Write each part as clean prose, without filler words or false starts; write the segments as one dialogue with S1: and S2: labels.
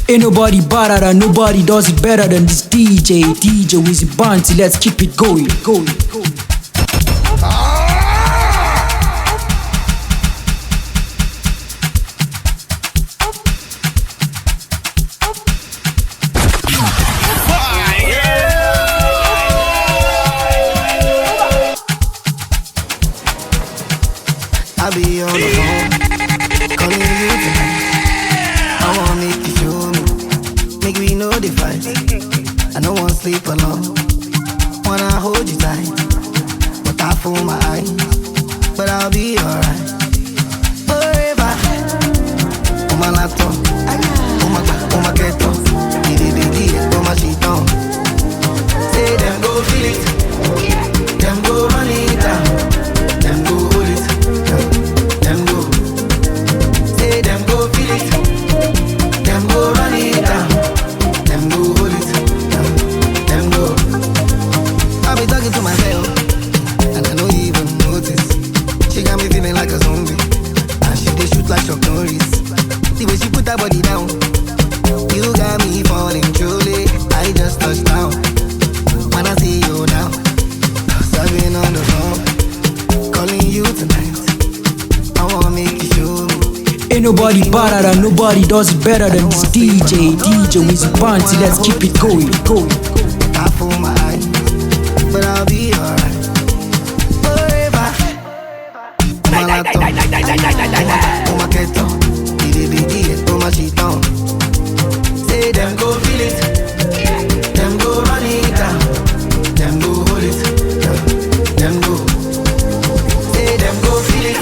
S1: Ain't nobody better than, nobody does it better than this DJ Wizzy Bounty. Let's keep it going.
S2: I be on the phone, calling you tonight. I wanna make you show me, make me know the fight. I don't wanna sleep alone, wanna hold you tight, but I fool my eyes, but I'll be alright. Forever, on my laptop, on my keto, on my sheet on. Say them go feel it, them go run it down, them go hold it. Them go, say them go feel it, them go run it down, them go hold it, them go. I be talking to myself, and I don't even notice. She got me feeling like a zombie, and she dey shoot like Chuck Norris. The way she put her body down, you got me falling truly. I just touched down, when I see you now, I've been on the phone, calling you tonight. I wanna make you show me.
S1: Ain't nobody better than, nobody does it better than this DJ Wizzy Bounty. Let's keep it going.
S2: I fool my eyes, but I'll be alright. Forever. On my laptop, on my keto, on my sheet on. Say them go feel it, them go run it down, them go hold it, them go. Say them go feel it,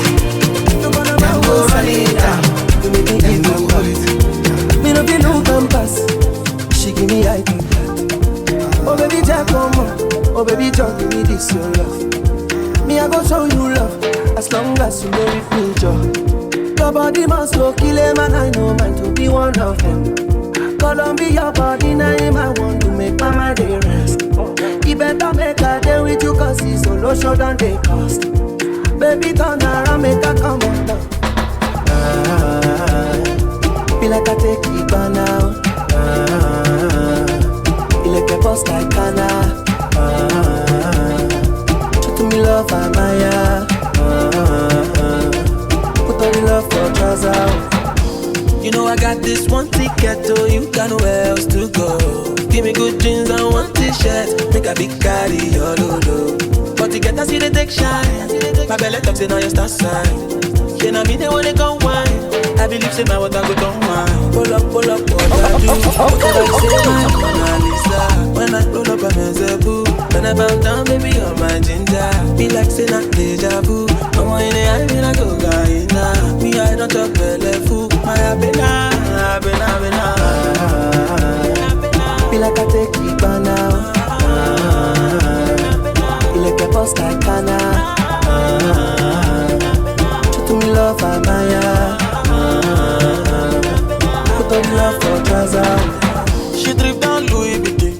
S2: them go run it down, them go hold it.
S3: Me no be no compass, she give me eye contact. Oh baby Jack, come on, oh baby Jack, give me this your love. Me I go show you love, as long as you know with me, Joe. Your body must go kill a man, I know mine to be one of them. Columbia, your body name, I want to make my mind a rest. You better make a day with you, cause it's solo show than they cost. Baby turn around, make a come on down. Feel like I take it by now. Feel like a boss like Anna. Show to me love, I'm Maya. Put all the love for trousers. You know I got this one ticket, so you got nowhere else to go. Give me good jeans and one t-shirt, make a big carry your load. But to get us see the take shine, my belly talks in all your star sign. You know me, they wanna go wine. I believe say my water go down wine. Pull up, what I do. Whatever you say, my Mona Lisa. When I roll up, I'm a zebu. When I bow down, baby, you're my ginger. Be like say not deja vu. I'm in the eye, when I go Gaina. Me, I don't talk belly fool. My happiness. Feel like I take it by now. Feel like a boss like Anna. Show to me love, I'm Maya. Put on love for trousers. She drip down Louis Vuitton,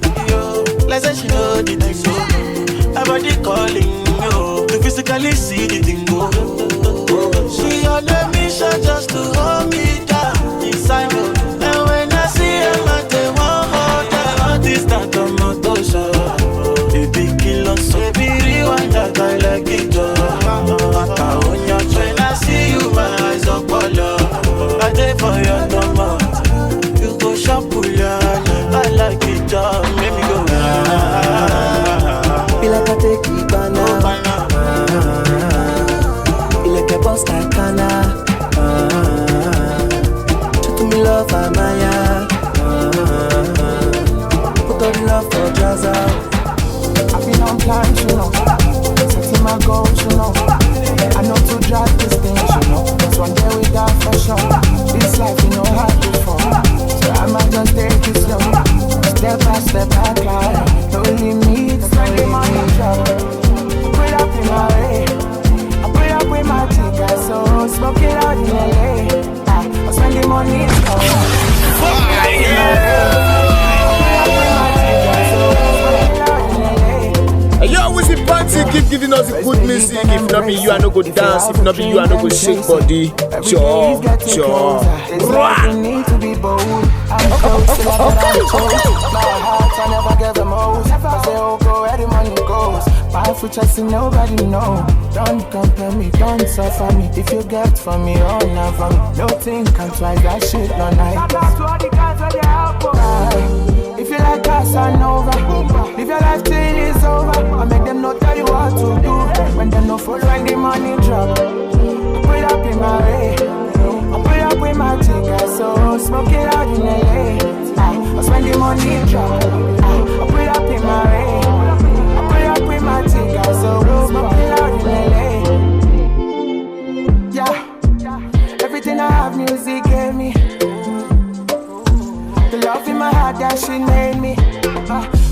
S3: like say she know the thing go. Her body calling, yo, to physically see the thing go. She on a mission just to hold me down inside me. And when I see her, I take one more time. What is that on my tosha? Baby kill on so baby rewind that I like it. When I see you, my eyes are color. I take for your number. You go shop, I like it, make me go. Feel like I take it by now. Feel like a boss like Anna. Show to me love, I'm Maya. Put all the love for trousers. I've been on plans, you know. Setting my goals, you know. I know to drive this thing, you know. Cause one day we die for sure. This life, you know how to fall. So I might just take it slow. Step by step, I climb. No limits, spending money, put up in my way. I put up with my tickets, so smoking out in LA. I'm spending money,
S4: Yo, Wizzy Bounty keep giving us the good music. If not be you, I no go dance. If not be you, I no go shake body. Sure.
S2: Need to be bold. I'm
S5: My heart, I never gave them most. I say, oh, go where the money goes. My future, see nobody know. Don't compare me, don't suffer me. If you get for me, oh, never me. No think I'm twice, that shit no night. If you like Casanova, live your life till it's over. I make them not tell you what to do. When they no follow when the money drop, put up in my way. I put up with my ticker, so smoke it out in LA. I spend the money drop, I put up in my way. I put up with my ticker, so smoke it out in LA. Yeah, everything I have, music gave me. The love in my heart that she made me.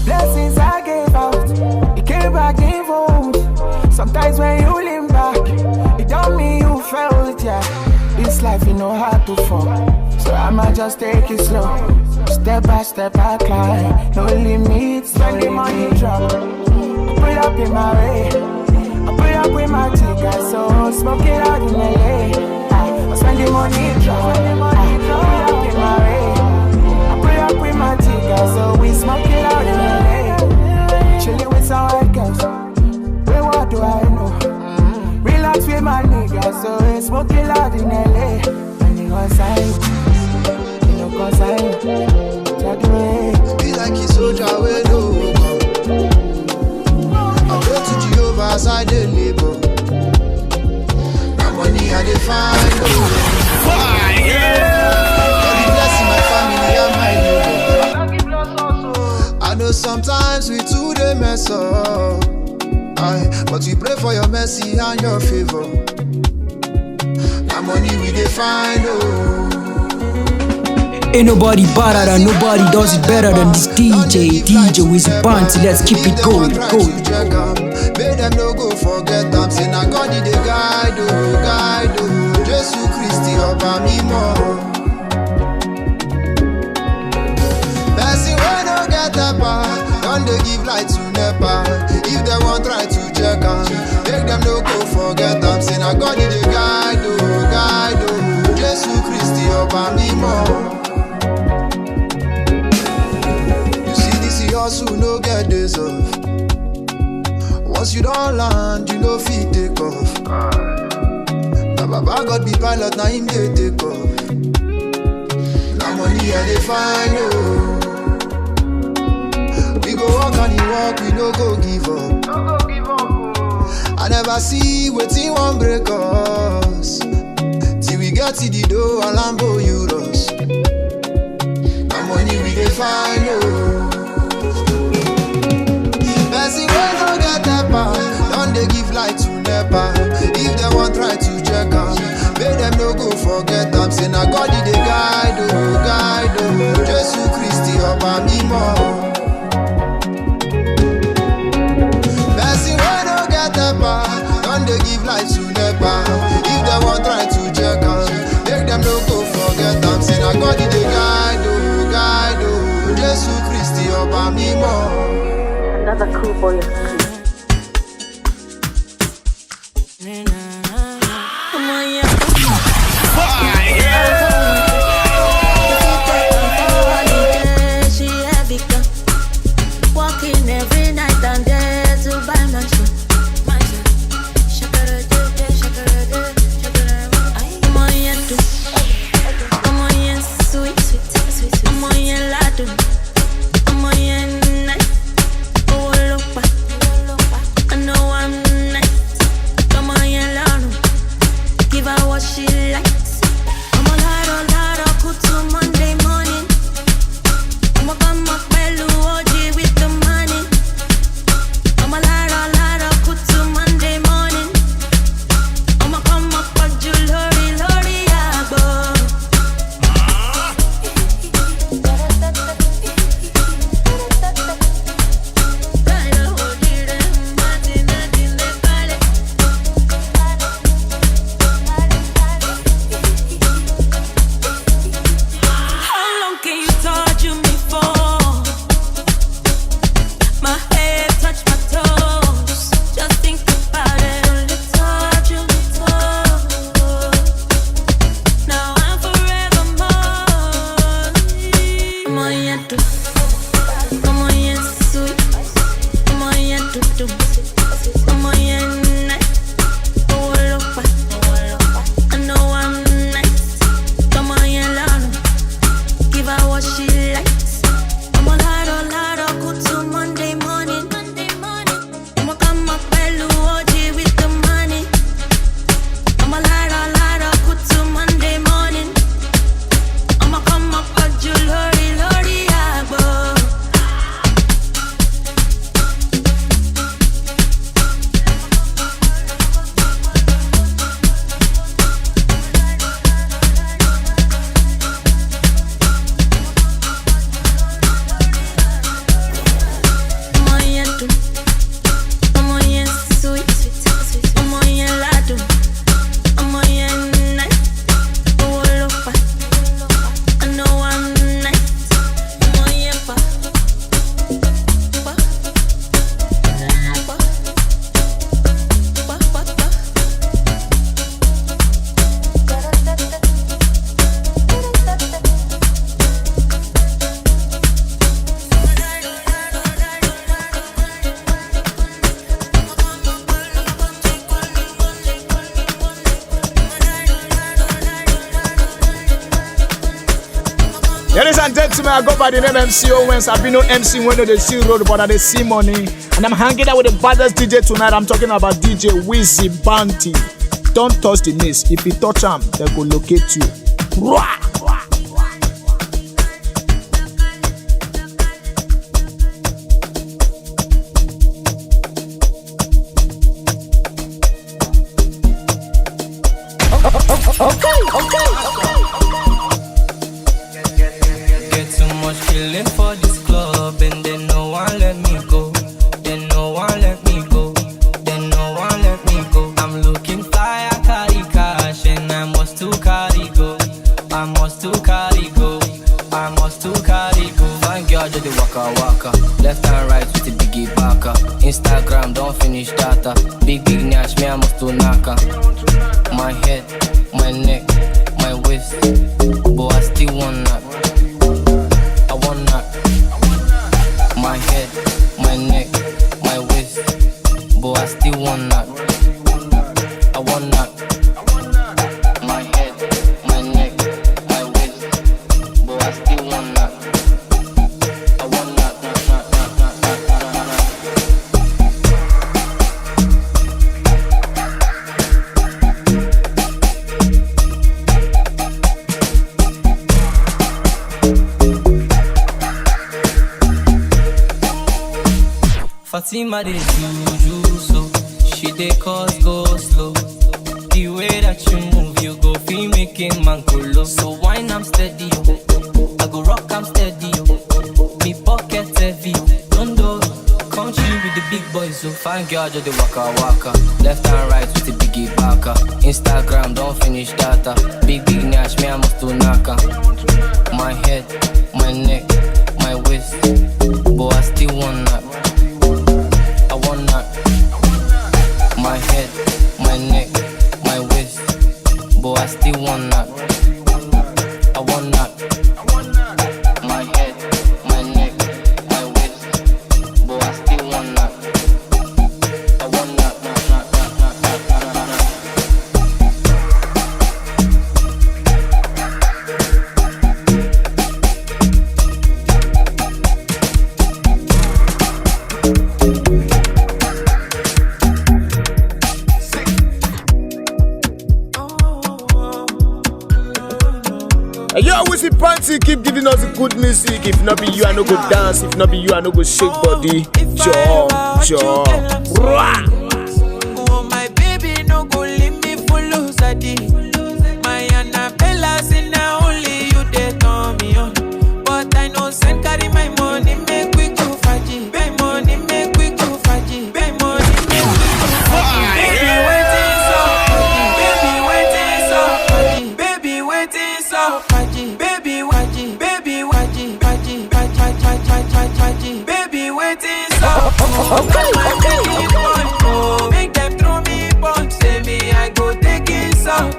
S5: Blessings I gave out, it came back in vote. Sometimes when you lean back, it don't mean you felt, yeah. This life, you know how to fall. So I'ma just take it slow. Step by step I climb. No limits, when the money drop. Put up in my way. I put up with my ticker, so smoke it out in LA. I spend the money drop. Put up in my way. I put up with my ticker, so we smoke it out in LA. Chilling with some white girls. Wait, what do I know? Relax with my niggas, so we smoke it out in LA. And you know, you know, cause I
S2: be like a soldier, we know. I pray to Jehovah as I did labor. Now money I define. God be blessing my family and my neighbor. I know sometimes we too they mess up. But we pray for your mercy and your favor. Now money we define.
S1: Ain't nobody better than nobody does it better than this DJ Wizzy Bunty. Let's keep it going.
S2: Make them no go forget them. Say na God did the guide, oh. Jesus Christ, Oba mi more. Person wey no get a bar, don't they give light to nepa. If they want try to check am, make them no go forget them. Say na God did the guide, oh. Jesus Christ, Oba mi more. Hustle no get days off. Once you don't land, you know fit take off. Now Baba God be pilot, now him they take off. Now money I dey find, we go walk and he walk, we no go give up. I never see waiting one break us. Till we get to the door and Lambo Euros. Now money we dey find, person wey no get nepa, don't they give light to nepa. If they want try to check am, make them no go forget am. Say na God did the guide, oh. Jesus Christ, Oba mi more. Person wey no get nepa, don't they give light to nepa. If they want try to check am, make them no go forget am. Say na God did the guide, oh. Jesus Christ, Oba mi more.
S6: Another cool boy.
S7: Walking every night and day to buy my shit. Come on, yeah, too. Come on, yeah, sweet. Come on, yeah, ladu. Come on, yeah, nice.
S4: Ladies and gentlemen, I go by the name MC Owens. I've been no MC when they see road, but I they see money. And I'm hanging out with the baddest DJ tonight. I'm talking about DJ Wizzy Bounty. Don't touch the miss. If you touch them, they go locate you. Rah!
S6: Okay. Get too much feeling for this club, and then no one let me go. Then no one let me go. Then no one let me go. I'm looking fly, I carry cash, and I must to carry go. I must to carry go. I must to carry go. One girl just the waka. Left and right with the biggie baka. Instagram don't finish data. Big nash, me I must to naka. My head, my neck, my waist, but I still want that. I want that. My head, my neck, my waist, but I still want that. I want that. My head, my neck, my waist, but I still want that. I want that. Fatima dey juju so she dey cause go slow. The way that you move, you go feel making man go low. So wine I'm steady, yo. I go rock I'm steady, yo. Me pocket heavy, don't do. Come chill with the big boys, so fine girl just the waka. Left and right with the biggie baka. Instagram don't finish data. Big nash, me I must to naka. My head, my neck, my waist, but I still want that. I want that. My head, my neck, my waist, but I still want that. I want that. My head, my neck, my waist, but I still want that. I want that.
S4: Hey, yo, Wizzy Bounty, keep giving us the good music. If not be you, I no go dance. If not be you, I no go shake body. Jump. Rah!
S5: Oh, my baby, no go leave me for lose a day. My Annabella say now only you they turn me on. But I know send carry my money, make we go faji. Pay money, make we go faji. Pay money, make we go faji. Baby, waiting so faji. Baby, waiting so faji. Baby, waiting so faji. Baby, waji. Baby, waji. Faji. Baby, waiting so faji. Make them throw me punch, say me I go take it out.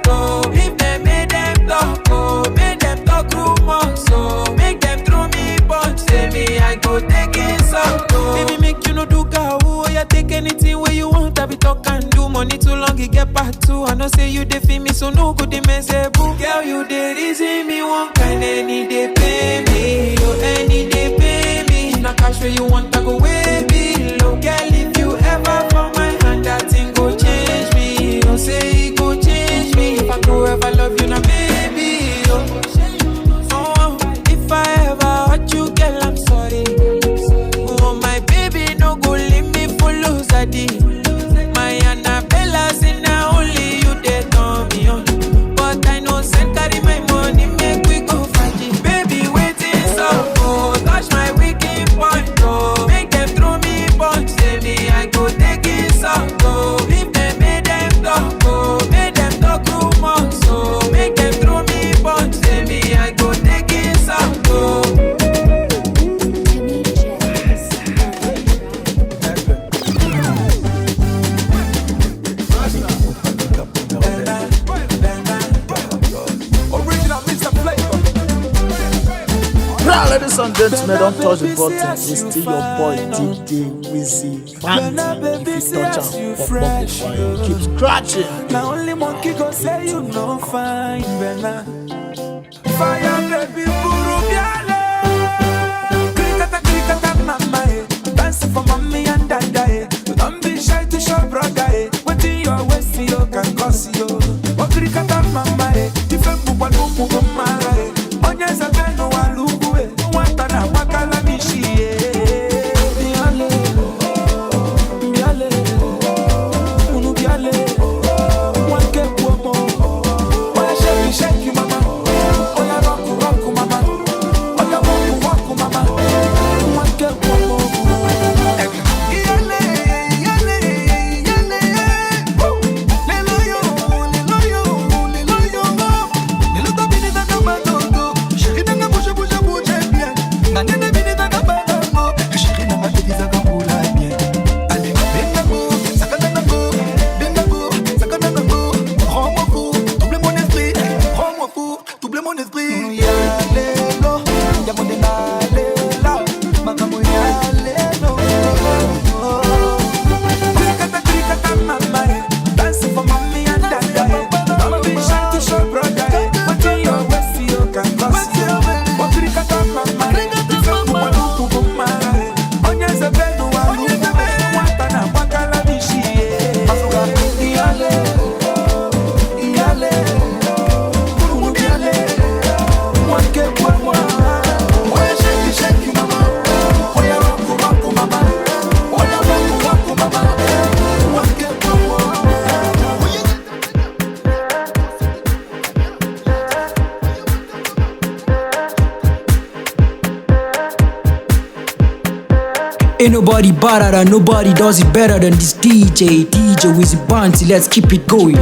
S5: If they make them talk, make them talk rumors. So make them throw me punch, say me I go take it out. Baby, make you no do cow, you take anything where you want. I be talk and do money too long, you get part two. I know say you dey feel me, so no good they mess a boo. Girl, you dey reason me one kind, any day pay me, any day pay me. If not cash where you want, I go way below. Girl, if you ever fall my hand, that thing go change me. Don't say it go change me. If I go ever love you, now baby, oh, if I ever hurt you, girl, I'm sorry. Oh, my baby, no go leave me for lose a day. My Annabella say now only you they turn me on. But I know send carry my money, make we go faji. Baby, waiting so touch my wicked point, make them throw me punch, say me I go take it out. If they made them talk, make them talk rumors. So make them throw me punch, say me I go take it out.
S4: Ladies and gentlemen, don't touch the button. It's still your boy DJ Wizzy Bounty. If you touch him, pop up the fire. Keep scratching.
S5: Now only monkey go say you no fine, Bella. Fire baby, buru bia.
S1: Ain't nobody better than nobody does it better than this DJ Wizzy Banty. Let's keep it going.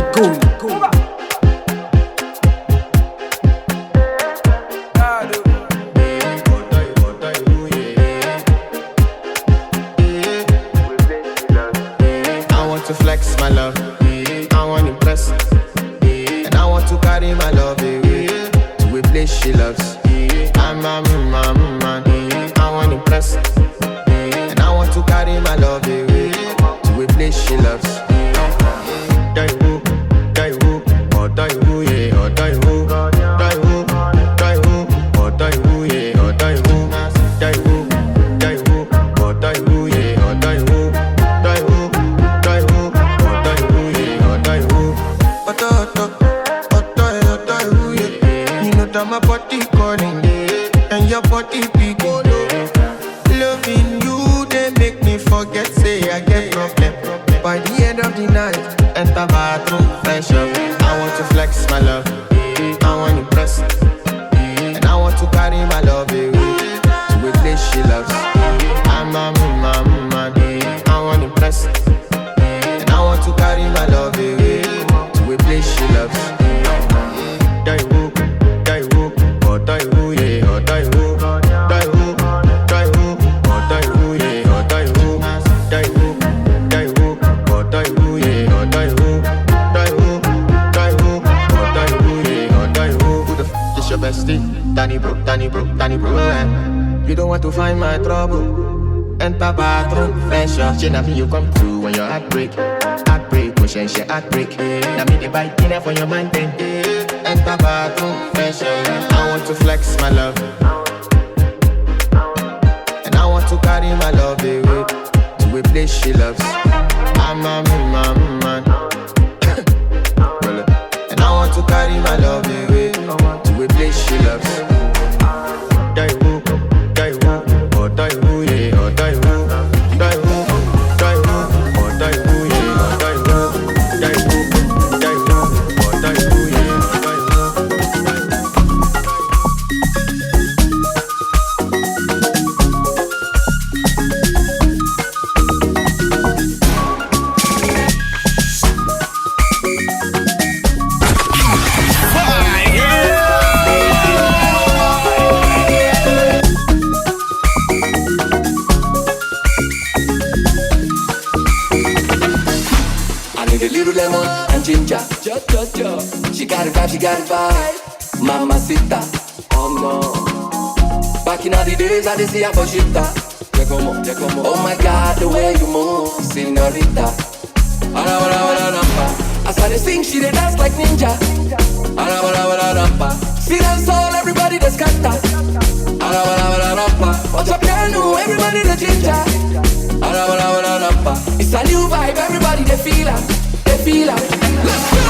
S8: I want to flex my love, I want to impress, and I want to carry my love away to a place she loves. I'm a man, I want to impress, and I want to carry my love away to a place she loves. Die who, or die who, yeah, or die who, die who, or die who, yeah, or die who, die who, or die who, yeah, or die who, die who, or die who, yeah, or die who. You know that my body calling and your body picking. Loving you, they make me forget, say I get problem. By the end of the night, enter bathroom, fresh up. I want to flex my love, I want to impress, and I want to carry my love away to a place she loves. I'm a man, I want to impress, and I want to carry my love away to a place she loves. Die who, or die who, yeah, or die who, die who, or die who, yeah, or die who, die who, or die who, yeah, or die who, die who, or die who, yeah, or die who. Who the f is your bestie? Danny bro, eh? You don't want to find my trouble. Enter bathroom, fresh up. She nothing you come through when your heartbreak, push and she heartbreak. Now me the bite dinner for your man then. Enter bathroom, fresh up. I want to flex my love, and I want to carry my love away to a place she loves. I'm a man, and I want to carry my love away to a place she loves. Die who, or die who, yeah, or die who, die who, or die who, yeah, or die who, die who, or die who, yeah, or die
S3: lemon and ginger. She got a vibe. Mamacita, oh no. Back in all the days I did see a cosita. Oh my God, the way you move, señorita. As I sing, she dey dance like ninja. See dance all, everybody dey scatter. Watch a piano, everybody dey ginger. It's a new vibe, everybody dey feel it. Let's go!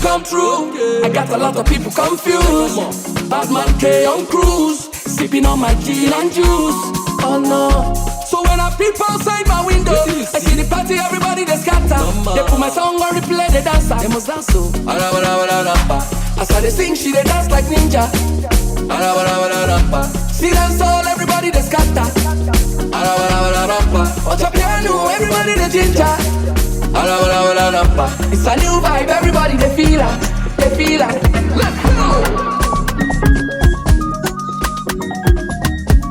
S3: Come true. I got a lot of people confused. Badman K on cruise, sipping on my gin and juice. Oh no. So when I peep outside my window, I see the party, everybody they scatter. They put my song on replay, they dance. They must dance so. As I they sing, she they dance like ninja. See dance all, everybody they scatter. Watch a piano, everybody they ginger. It's a new vibe, everybody they feel it. Let's go!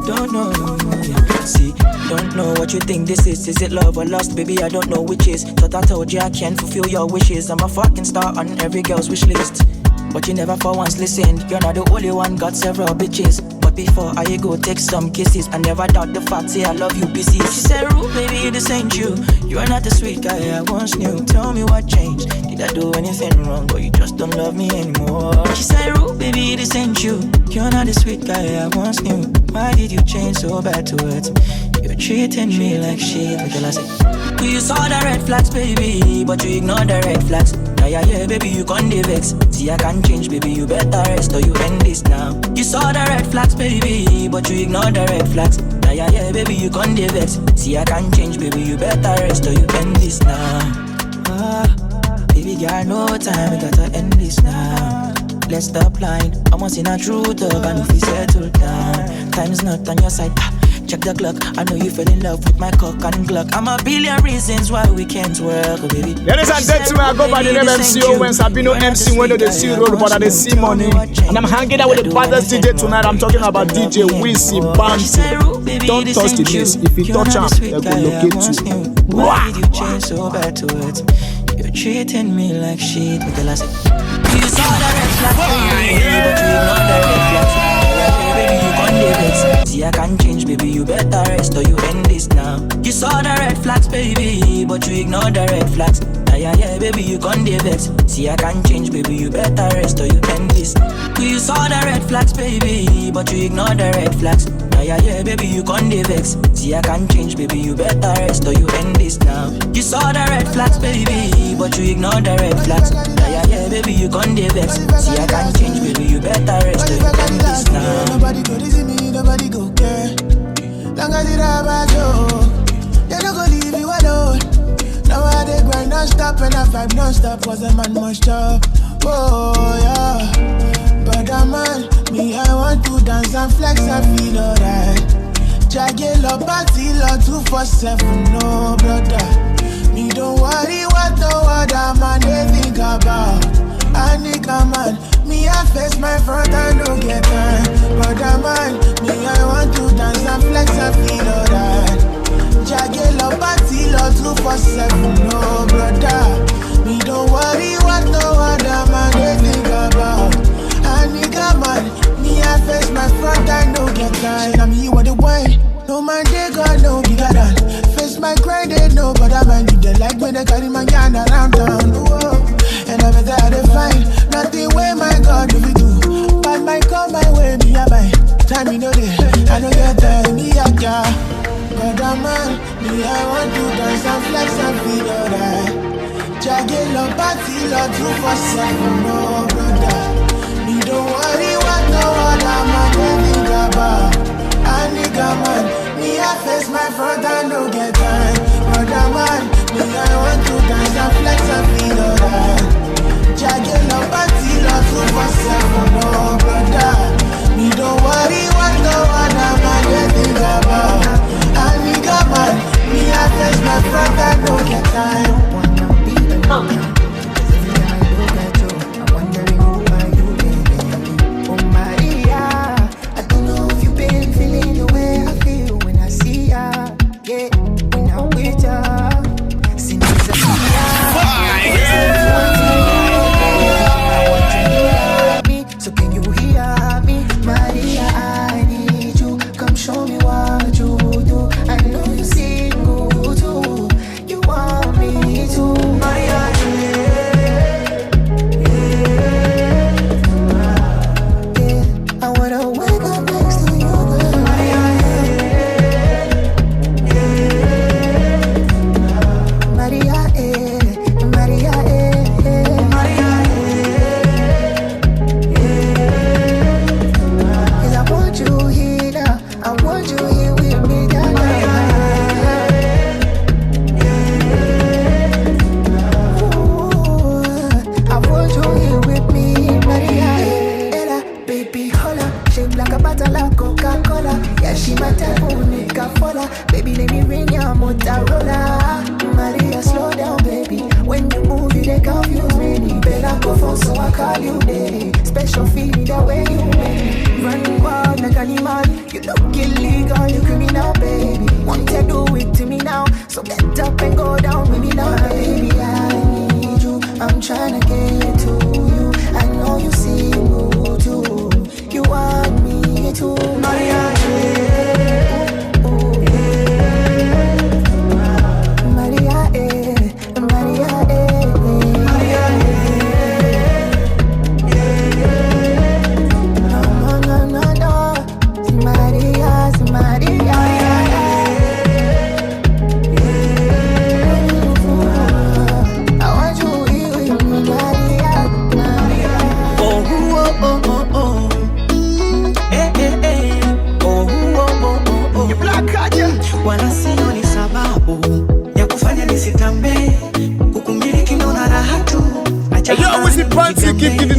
S9: Don't know, see, don't know what you think this is. Is it love or lust, baby? I don't know which is. Thought I told you I can't fulfill your wishes. I'm a fucking star on every girl's wish list, but you never for once listened. You're not the only one, got several bitches. But before I go take some kisses, I never doubt the fact, say I love you, busy. She said, Roo, baby, this ain't you. You are not the sweet guy I once knew. Tell me what changed. Did I do anything wrong, but you just don't love me anymore? She said, Roo, baby, this ain't you. You're not the sweet guy I once knew. Why did you change so bad towards me? You're treating me like shit. Until I say, you saw the red flags, baby, but you ignored the red flags. Yeah, baby, you can't vex. See, I can't change, baby, you better rest or you end this now. You saw the red flags, baby, but you ignored the red flags. Yeah, baby, you can't vex. See, I can't change, baby, you better rest or you end this now. Baby, girl, no time, we gotta end this now. Let's stop lying. I'm once in a true talk, and if we settle down, time's not on your side. Check the clock. I know you fell in love with my cock and Glock. I'm a billion reasons why we can't work, baby.
S4: Ladies and gentlemen, I go by the name MC Owens. I've been no MC when they see road, but they see money. And I'm hanging out with the baddest DJ tonight. I'm talking about DJ Wizzy Banty. Don't touch the bass. If you touch him, they will locate you.
S9: Why did you change so bad towards me? You're treating me like shit. Until I say, you saw the red flags, baby, but you ignored the red flags. Baby, you can't vex. See, I can't change, baby, you better rest or you end this now. You saw the red flags, baby, but you ignored the red flags. Yeah, baby, you can't vex. See, I can't change, baby, you better rest or you end this. You saw the red flags, baby, but you ignored the red flags. Yeah, baby, you can't vex. See, I can't change, baby, you better rest or you end this now. You saw the red flags, baby, but you ignored the red flags. Yeah, baby, you can't vex. See, I can't change, baby, you better rest or you end this now.
S5: Nobody go see me, nobody go care. Long as it about you, they don't go leave you alone. Now I dey grind non-stop and I vibe non-stop, cause a man must stop. Oh yeah, but man, me I want to dance and flex and feel alright. Jaggy love party love 247, no brother. Me don't worry what the other man they think about. I nigga man, me I face my front and don't get time. Brother man, me I want to dance and flex and feel alright. Jaggy love party love 247, no brother. Me don't worry what no other man they think about. I nigga man, me I face my front and don't get time. I'm you on the way, no man they got no bigger than. Face my grind they know, but I man you they like when they carry my gun around town. Whoa. And I better I find nothing way my God if you do. But my come my way, me I buy. Time you know this, I don't get time, me I got. But man, me I want to dance and flex and feel alright. Jaggy love party love 247, no brother. Me don't worry what no other man they think about. I nigga man, me I face my front and don't get time. Brother man, me I want to dance and flex and feel alright. Jaggy love party love 247, no brother. Me don't worry what no other man they think about. I nigga man, me I face my front and don't get time.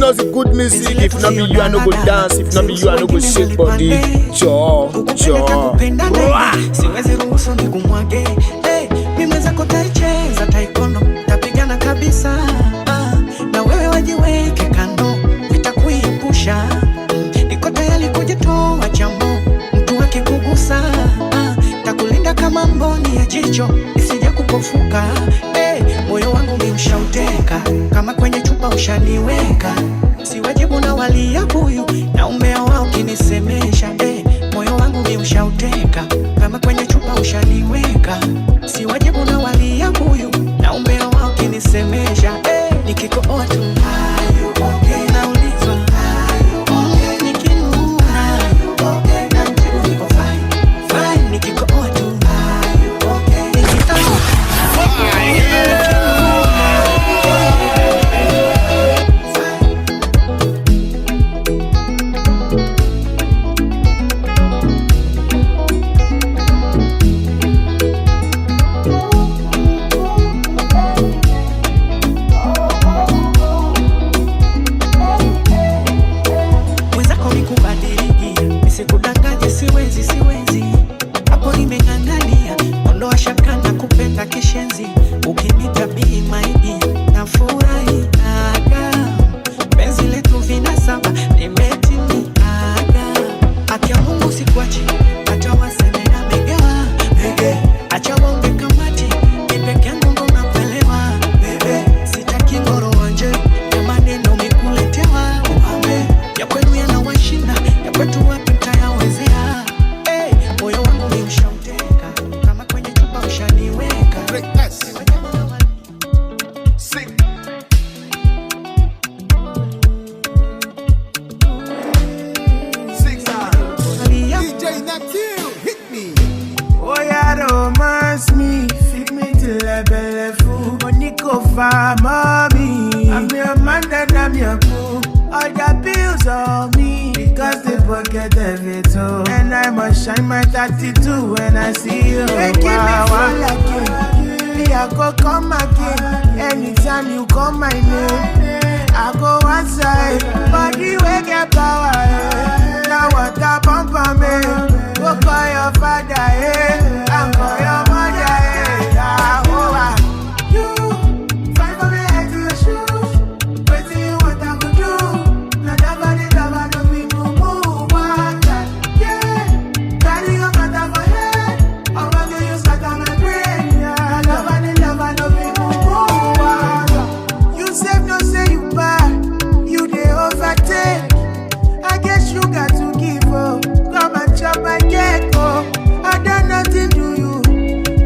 S4: us the good music. If not be you, I no go dance. If not be you, I no go shake body. Jaw.
S5: Siwezi ruhusu nikumwage. Mimi zako taicheza taekwondo, tapigana kabisa. Na wewe wajiweke kando, nitakuepusha. Niko tayari kujitoa chambo, mtu akikugusa. Takulinda kama mboni ya jicho, isije kupofuka. Moyo wangu umeshauteka, kama kwenye chupa ushaniweka. Siwajibu na walia buyu, na umea wao kinisemesha. Moyo wangu umeshauteka, kama kwenye chupa ushaniweka. Siwajibu na walia buyu, na umea wao kinisemesha. Nikikooa tu naulizwa nikinuna, na mjibu niko fine. Nikikooa tu nikitamu siwezi hapo nimeng'ang'ania, ondoa shaka na kupenda kishenzi. Ukinita be my dear, nafurahiaga penzi letu vinasaba, nimetimiaga. Haki ya Mungu sikuachi, acha waseme na megewa. Acha waonge kamati, ni peke yangu ndo nakuelewa. Sitaki ngoro wanje, ya maneno mekuletewa. Ya kwenu yanawashinda, ya kwetu wapi mtayawezea. Moyo wangu ni ushauteka, kama kwenye chupa ushaniweka.
S8: DJ Natil, hit me. Oh yeah, romance me, feed me till I belly full. Moniko fa mommy, I'm your man and I'm your boo. All the bills on me, because they forget everything. And I must shine my 32 when I see you. Making me feel like me, I go come again. Anytime you call my name, I go outside. Body will get power. Now what a bump on me. Go call your father, and call your mother, You fight for me head to your shoes. Wait till you want I could do. Now never no be move. Yeah, carry your mother for head. I'm gonna use that on my brain. Yeah, never no be move. You save no say you buy. You dey overtake. I guess you got to give up. Come and chop my cake, I done nothing to you.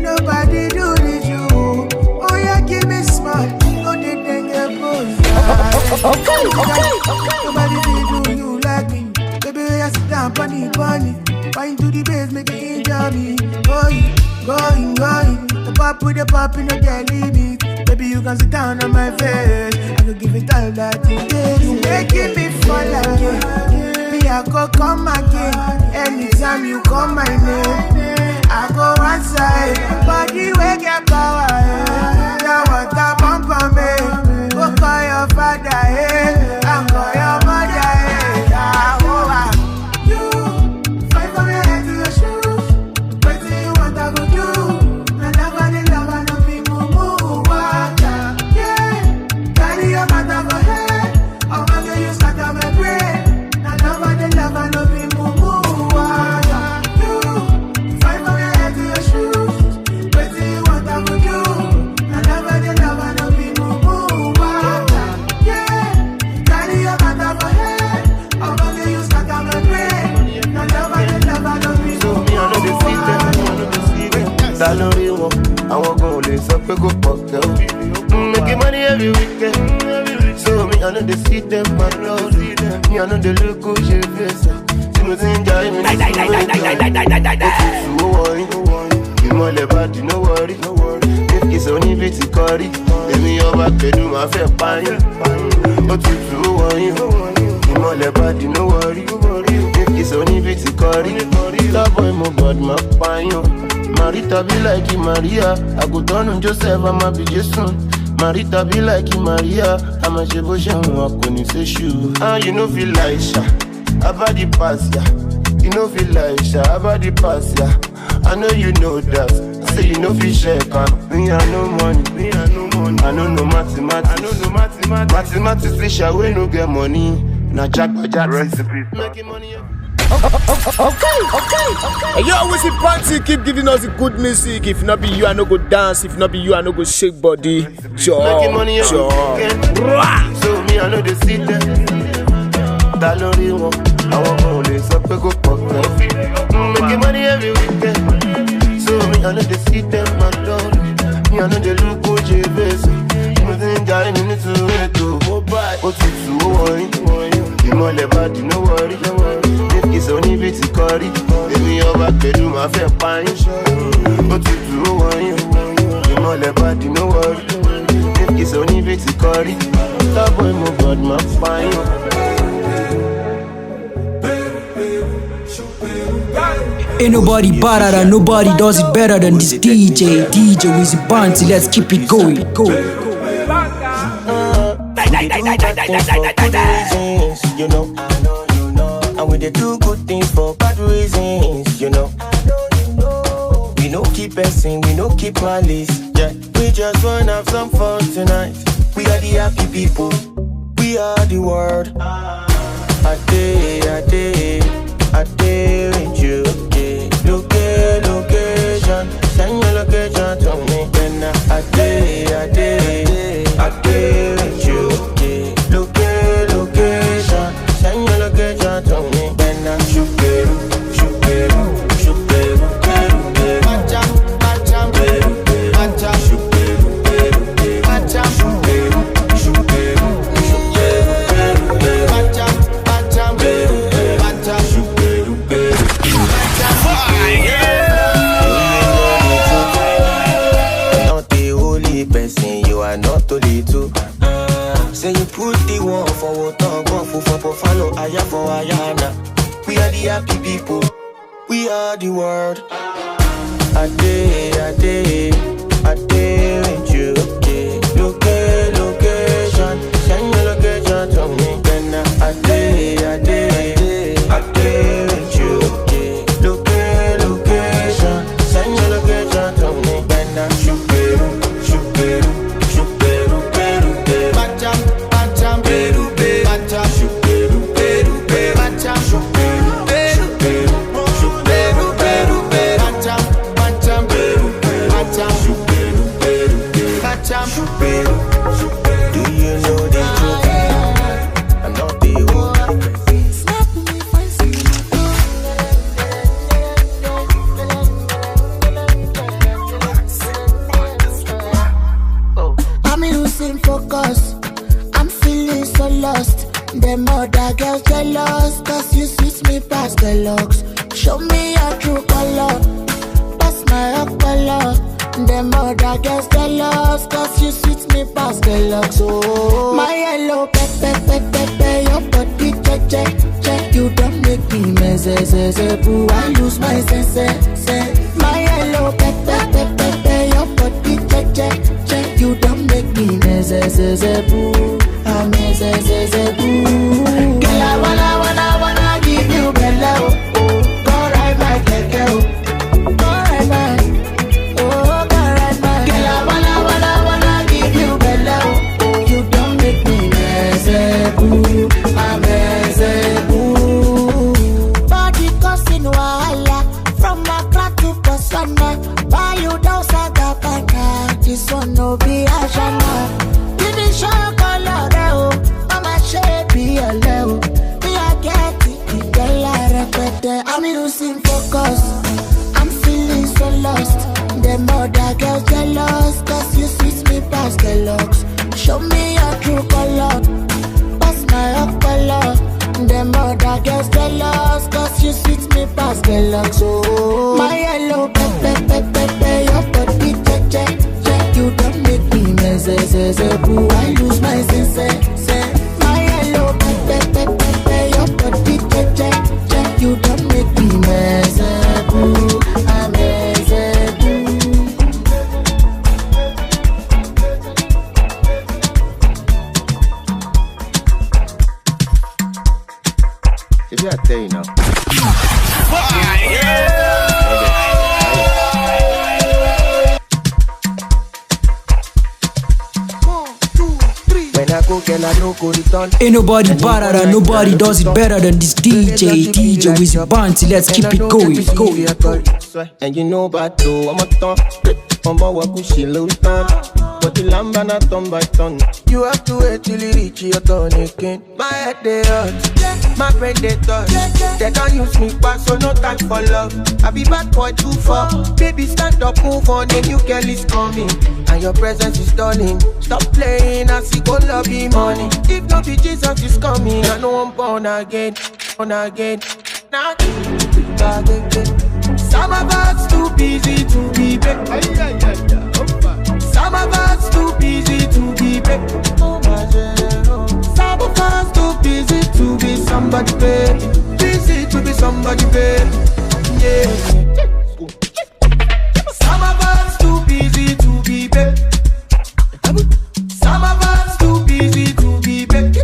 S8: Nobody do this you. Oh yeah, give me smart. Oh, they think you're okay. Nobody do you like me. Baby, I sit down, bunny. Wine to the base, make it injure me. Going. The pop with the pop in the girl limit. Baby, you can sit down on my face. I can give it all that you get. You making me fall again. I go come again. Anytime you call my name, I go outside. Body will get power. Now what a bump on me. Go call your father, and call your mother. You fight for me head to your shoes. Wait till you want I go do. And never no be move. Yeah, carry your mother for head. I'm gonna use that on my brain. Never no be move. You fight for your head to your shoes. Wait till you want I go do. And never no be move. Yeah, carry your mother for head. I'm gonna use that on my brain. Never no be move. So me I know the system. Salary work, I won't go less up go pocket. Making money every weekend. So me I know the system, my lord. Me I know the look good you face. See me enjoy me. No worry. You more liberty, no worry. If it's only pretty curry, let me over do my fair pine. But you no worry. You more liberty, no worry. If it's only pretty curry, that boy my god my pine. Marita be like you, Maria. I go down on Joseph, I'm a big son. Marita be like you, Maria. I'm I'ma shave a sham up when you say shoe. And you know feel like sha, about the past, yeah. You know feel like sha, about the past, yeah. I know you know that. Say you know feel shake, me I no money, me I no money. I know no mathematics, I know no mathematics. Mathematics say sha we no get money. Na jack recipe, making money.
S4: Okay. And you always in party, keep giving us the good music. If not be you, I no go dance. If not be you, I no go shake body.
S8: Making money
S4: sure.
S8: So me I know they see them. That lonely one, I want only so we go pop. Making money every weekend. So me I know they see them, my lord. Me I know they look good, JVS. Me think I need to go mobile. What to worry? You more about no worry. If it's only bit to curry, baby over do my fair pine. What to worry? You more about no worry. If it's only bit to curry, that boy move God my fine.
S1: Ain't nobody better than nobody does it better than this DJ Wizzy Banty. Let's keep it going.
S8: You know, and we they do good things for bad reasons. You know, we no keep passing, we no keep malice. Yeah, we just wanna have some fun tonight. We are the happy people, we are the world. I day with you. Location, send your location to me. Then I day with you. Location, send your location to me. Then I shoot beru. Say you put the one for water, go for follow, aya for ayana. We are the happy people, we are the world. I day with you. Location, send your location to me. Then I day with you. Location, send your location to me. Then I shoot beru. Them other girls jealous, cause you switch me past the looks. Show me your true color, pass my up color. Them other girls jealous, cause you switch me past the looks. Oh, my yellow pepe, your body check. You don't make me mess, boo, I lose my sense. My yellow pepe, your body check. You don't make me mess, boo. I'm boo. Girl, I wanna give you bello. Go ride my keke, go ride my, go ride my. Girl, I wanna give you bello. You don't make me mess, boo. I'm boo. Body causing wahala from Accra to Botswana. Why you don't Sagapaka? This one no be a shana. Give me shock. I'm losing focus, I'm feeling so lost. Them other girls jealous, cause you switch me past the looks. Show me your true color, pass my up color. Them other girls jealous, cause you switch me past the looks. Oh, my yellow pepe, your body check. You don't make me mess, boo, I lose my sense. My yellow pepe, your body check. You don't make me mess, boo, I'm boo. say now. When I go, girl, I no go return.
S1: Ain't nobody better than, nobody does it better than this DJ Wizzy Bounty. Let's keep it going.
S8: And you know about though, I'm a ton. I'm a wakushi low ton. But the lamb and a ton by ton. You have to wait till you reach your turn again. My head they hurt, my brain they touch. They don't use me back, so no time for love. I be bad boy too far. Baby stand up, move on, a new girl is coming. And your presence is stunning. Stop playing, I see go love be money. If not be Jesus is coming, I know I'm born again, born again. Now, some of us too busy to be back. Some of us too busy to be back. Some of us too busy to be somebody, baby. Busy to be somebody, baby. Yeah. Some of us too busy to be back. Some of us too busy to be back.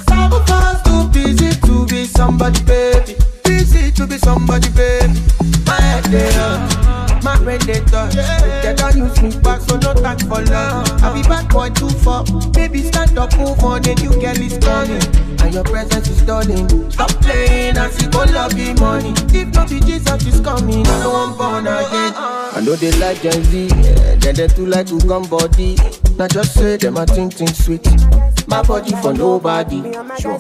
S8: Some of us too busy to be somebody, baby. Busy to be somebody, baby. My head they hurt, my brain they touch. They don't use me back, so no time for love. I be bad boy too far. Baby stand up, move on, a new girl is coming. And your presence is stunning. Stop playing, I see go love be money. If not be Jesus is coming, I know I'm born again. I know they like Gen Z, then they too like to come body. Now just say them a think sweet. My body for nobody. Sure.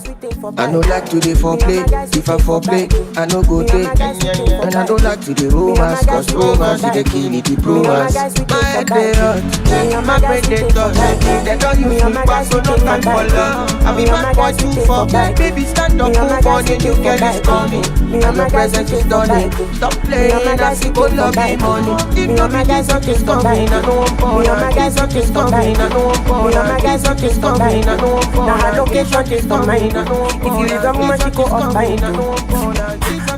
S8: I know like to the foreplay. If I foreplay, I know go take. And I don't like to the romance, cause romance is the kill it, the romance. My head they hurt, my brain they touch. They don't use me back, so no time for love. I be my boy too far. Baby stand up, move on, a new girl is coming. And your presence is stunning. Stop playing, I see go love me money. If not me Jesus is coming, I know I'm born. Jesus is coming, I know I'm born. Jesus is coming, I know I'm born. Now her location is coming. If you leave a woman, she go up mine.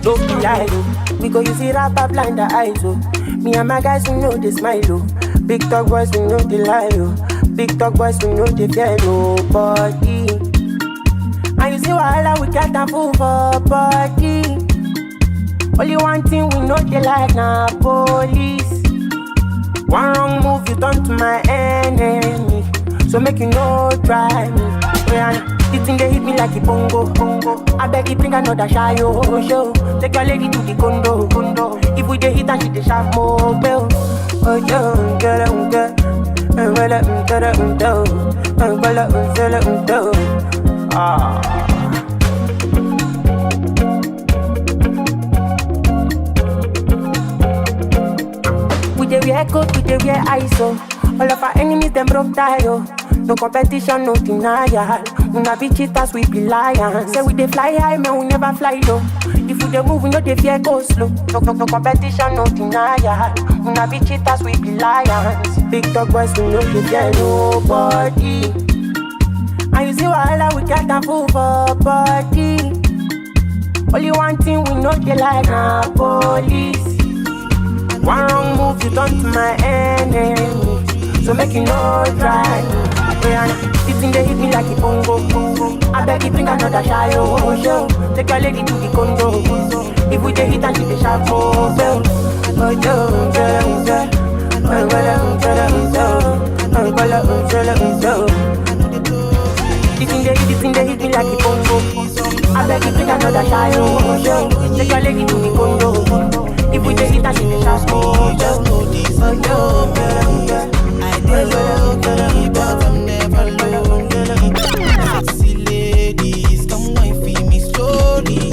S5: Don't be lying, we go use it up blind the eyes, oh. Me and my guys, we know they smile, oh. Big talk boys, we know they lie, oh. Big talk boys, we know they fear nobody. And you see wahala, we got a fool for body. Only one thing we know they like, nah, police. One wrong move, you turn to my enemy. So make you no try me. The thing they hit me like a bongo. I beg you bring another shy show. Take your lady to the condo. If we dey hit and she dey sharp more bell. Oh yo, girl. We dey wear coat, we dey wear ISO. All of our enemies them broke tie, oh. No competition, no denial. We not be cheaters, we be lions. Say we dey fly high, man, we never fly low. If we dey move, we know they fear go slow. No competition, no denial. We not be cheaters, we be lions. Big dog boys, we know they fear nobody. And you see wahala, we got a fool for body. Only one thing we know they like, nah, police. One wrong move, you turn to my enemy. So make you no try. This thing they hit me like a bongo. I beg you bring another shy show. Take your lady to the condo. If we dey hit and she dey sharp more bell. Oh yo, This thing they hit me like a bongo. I beg you bring another shy show. Take your lady to the condo. If we dey hit and she dey sharp more bell. Oh yo, I dey but I'm never lonely. Sexy ladies, come wine for me slowly.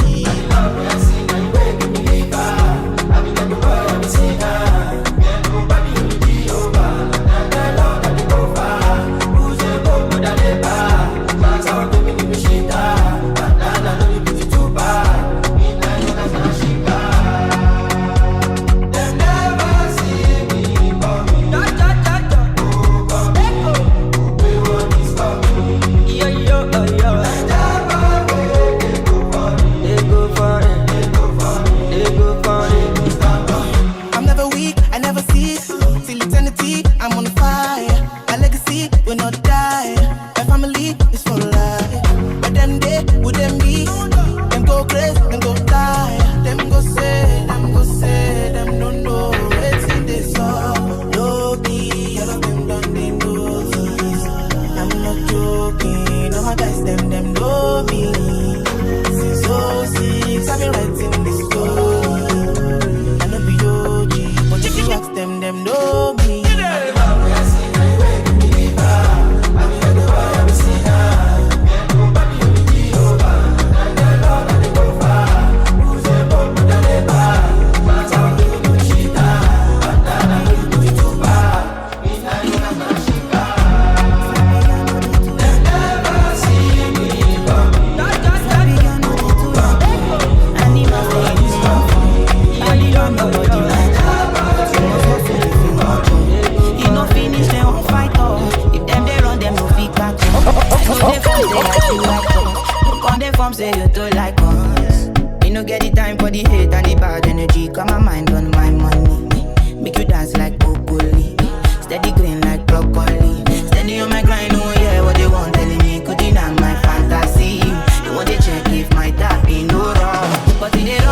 S9: boss. Me no get the time for the hate and the bad energy. Got my mind on my money. Make you dance like broccoli. Steady green like broccoli. Steady on my grind, oh yeah, what they want telling me. Could deny my fantasy. They want to check if my tap be no wrong. But it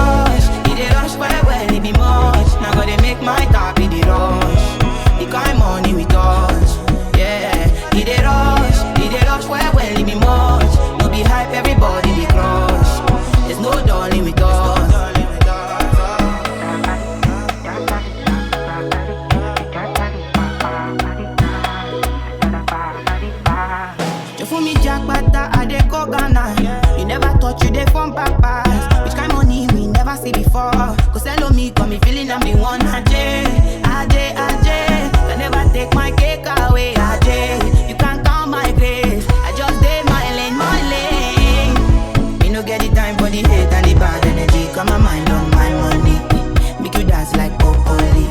S9: rush well, it be much. Now gotta make my tap be the rush. The kind money we touch, yeah. It rush well, it be much. No be hype, everybody be crush. There's no darling with us. For me, Jack Bata, I dey go Ghana. You never thought you dey from papas. Which kind money we never see before. Cause hello me, got me feeling I'm the one. Ajay. Can never take my cake away. Ajay, you can't count my grace. I just did my lane. Me no get the time for the hate and the bad energy. Got my mind on my money. Make you dance like broccoli.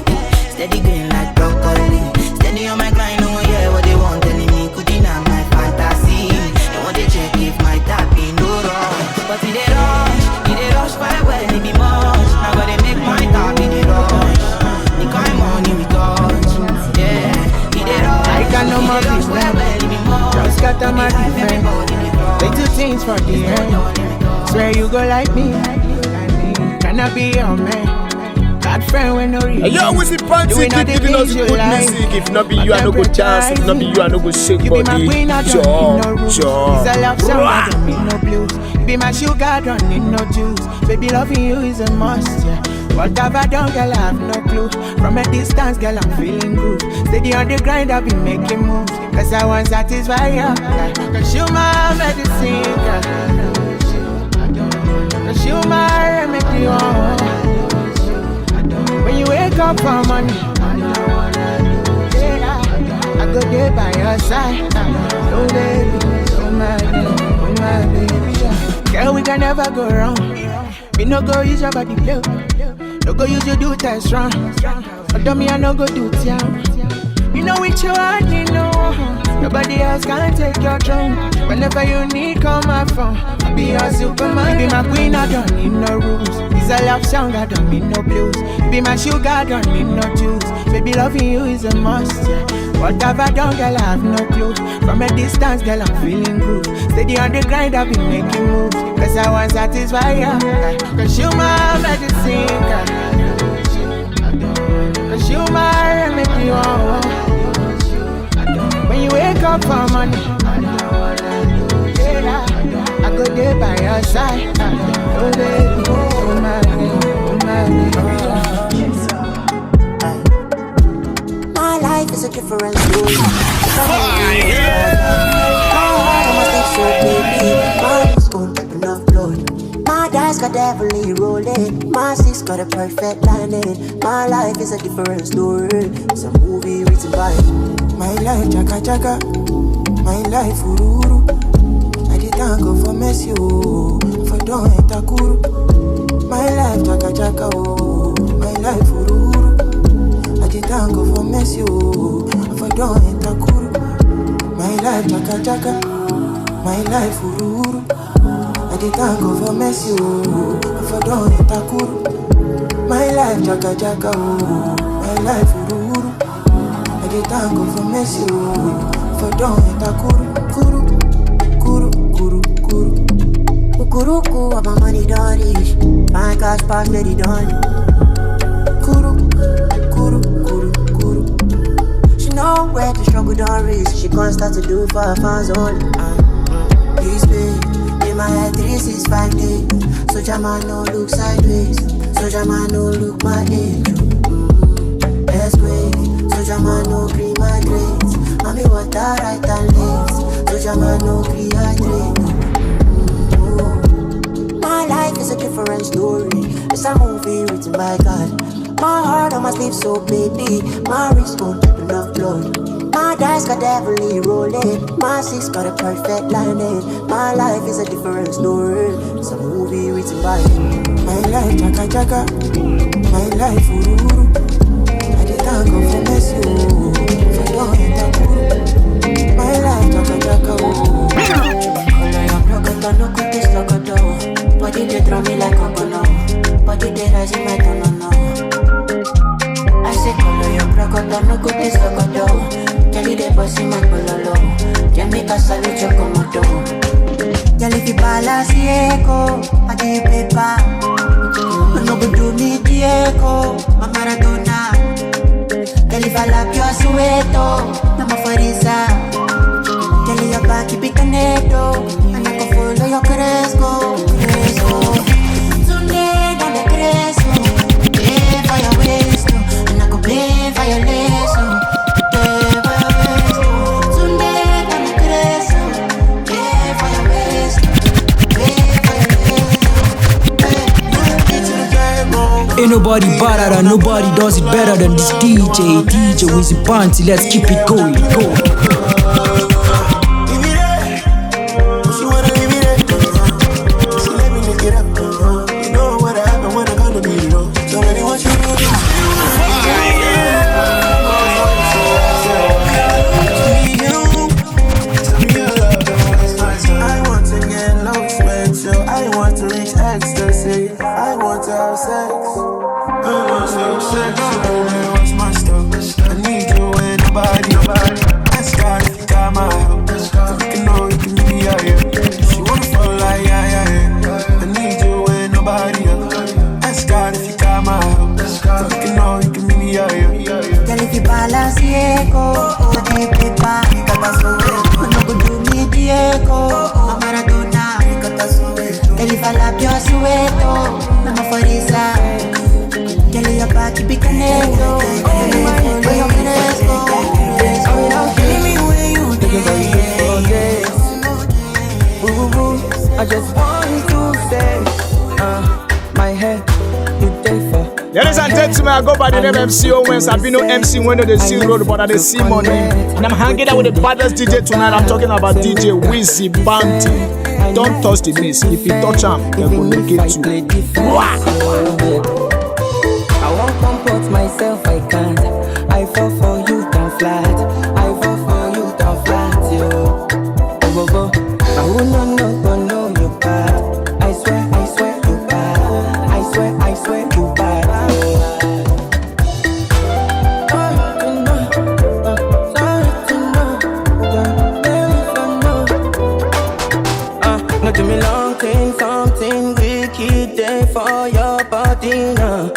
S9: Steady green like broccoli. Steady on my grind, oh yeah, what they want telling me. Could deny my fantasy. They want to check if my tap be no wrong. But it rush well, it be much. Now gotta make my tap be the rush. The kind money we touch, yeah. It rush.
S5: I got no more business. Just got on my defense. They do things for the end. Swear you go like me. Can I be your man? Bad friend when no reason.
S4: Yo, Wizzy Banty, keep giving us good music. If not be you, I no go dance. If not be you, I no go shake
S5: You be my
S4: body.
S5: queen, I don't need no rules. It's a love song, I don't need no blues. You be my sugar, I don't need no juice. Baby, loving you is a must, yeah. What have I done, girl, I have no clue. From a distance, girl, I'm feeling good. Steady on the grind, I've been making moves. Cause I want satisfy you, yeah. Cause you my medicine, girl. Cause you my remedy, oh. When you wake up for money, yeah, I go there by your side. Oh baby, oh my baby, yeah. Girl, we can never go wrong. Me no go use your body play. No go use your do test wrong. But me I no go do it, yeah. You know which you want, you know. Nobody else can take your throne. Whenever you need, call my phone. I'll be your Superman. Be my queen, I don't need no rules. It's a love song, I don't need no blues. Be my sugar, I don't need no juice. Baby, loving you is a must, yeah. What have I done, girl, I have no clue. From a distance, girl, I'm feeling good. Steady on the grind, I've been making moves. Cause I want satisfy you, yeah. Cause you my medicine, girl. Cause you my remedy, oh. When you wake up for money, yeah, I go there by your side. Oh baby, oh my baby.
S10: My life is a different story. My dice got heavily rolling. My six got a perfect landing. My life is a different story. It's a movie written by my life, Chaka Chaka. My life, Ururu. I did not go for Messi, oh. For Don and Takuru. My life, Chaka Chaka, oh. My life, Ururu. I did not go for Messi, oh. For Don and Takuru. My life, Chaka Chaka. My life, Ururu. I did not go for Messi, oh. For Don and Takuru. My life, Chaka Chaka, oh. My life, Ururu. I did tango for Messi, for Don and Takuru, Kuru, Kuru, Kuru, Kuru. Ukuruku, what my money done is. My cash pass, steady done. Kuru, Kuru, Kuru, Kuru. She know where the struggle done reach. She can't start to do for her fans only. This pay, in my head, 365 days. So Jama no look sideways. So Jama no look my age. Earthquake. Soja man no green my grades. Mommy water right and legs. Soja man no dehydrate. My life is a different story. It's a movie written by God. My heart on my sleeve so baby. My wrist won't enough blood. My dice got heavily rolling. My six got a perfect landing. My life is a different story. It's a movie written by my life, Chaka Chaka. My life, Ururu. Tango for Messi, for Don and Takuru. My life, Chaka Chaka, oh. Body they throw me like a bono. Body they rise in my tone, no. I say color your crocodile, no good this logo. Jelly they bossy my pololo. Jamaica salute your komodo. Girl if you balance echo, I give you paper. No go do me Diego, my Maradona. Girl if I lap your sueto, I'm a Farisa. Girl your back keep it connected, and I can follow your Cresco. Tonight on the Cresco, play for your waist, and I can play for your lace. Play for your waist. Tonight on the Cresco, play for your waist, play for your waist.
S1: Ain't nobody better than, nobody does it better than this DJ. DJ Wizzy Banty, let's keep it going. Go.
S4: Ladies and gentlemen, I go by the name MC Owens. I've been no MC when they see road, but I see money. And I'm hanging out with the baddest DJ tonight. I'm talking about DJ Wizzy Banty. Don't touch the miss. If you touch him, they're going to get you.
S6: I won't comport myself, I can't. I fall for you, down flat. I fall for you, down flat, yo. Go, go, go. I will not know you bad. I swear you bad. I swear you bad. No, do me long thing, something wicked day for your body now.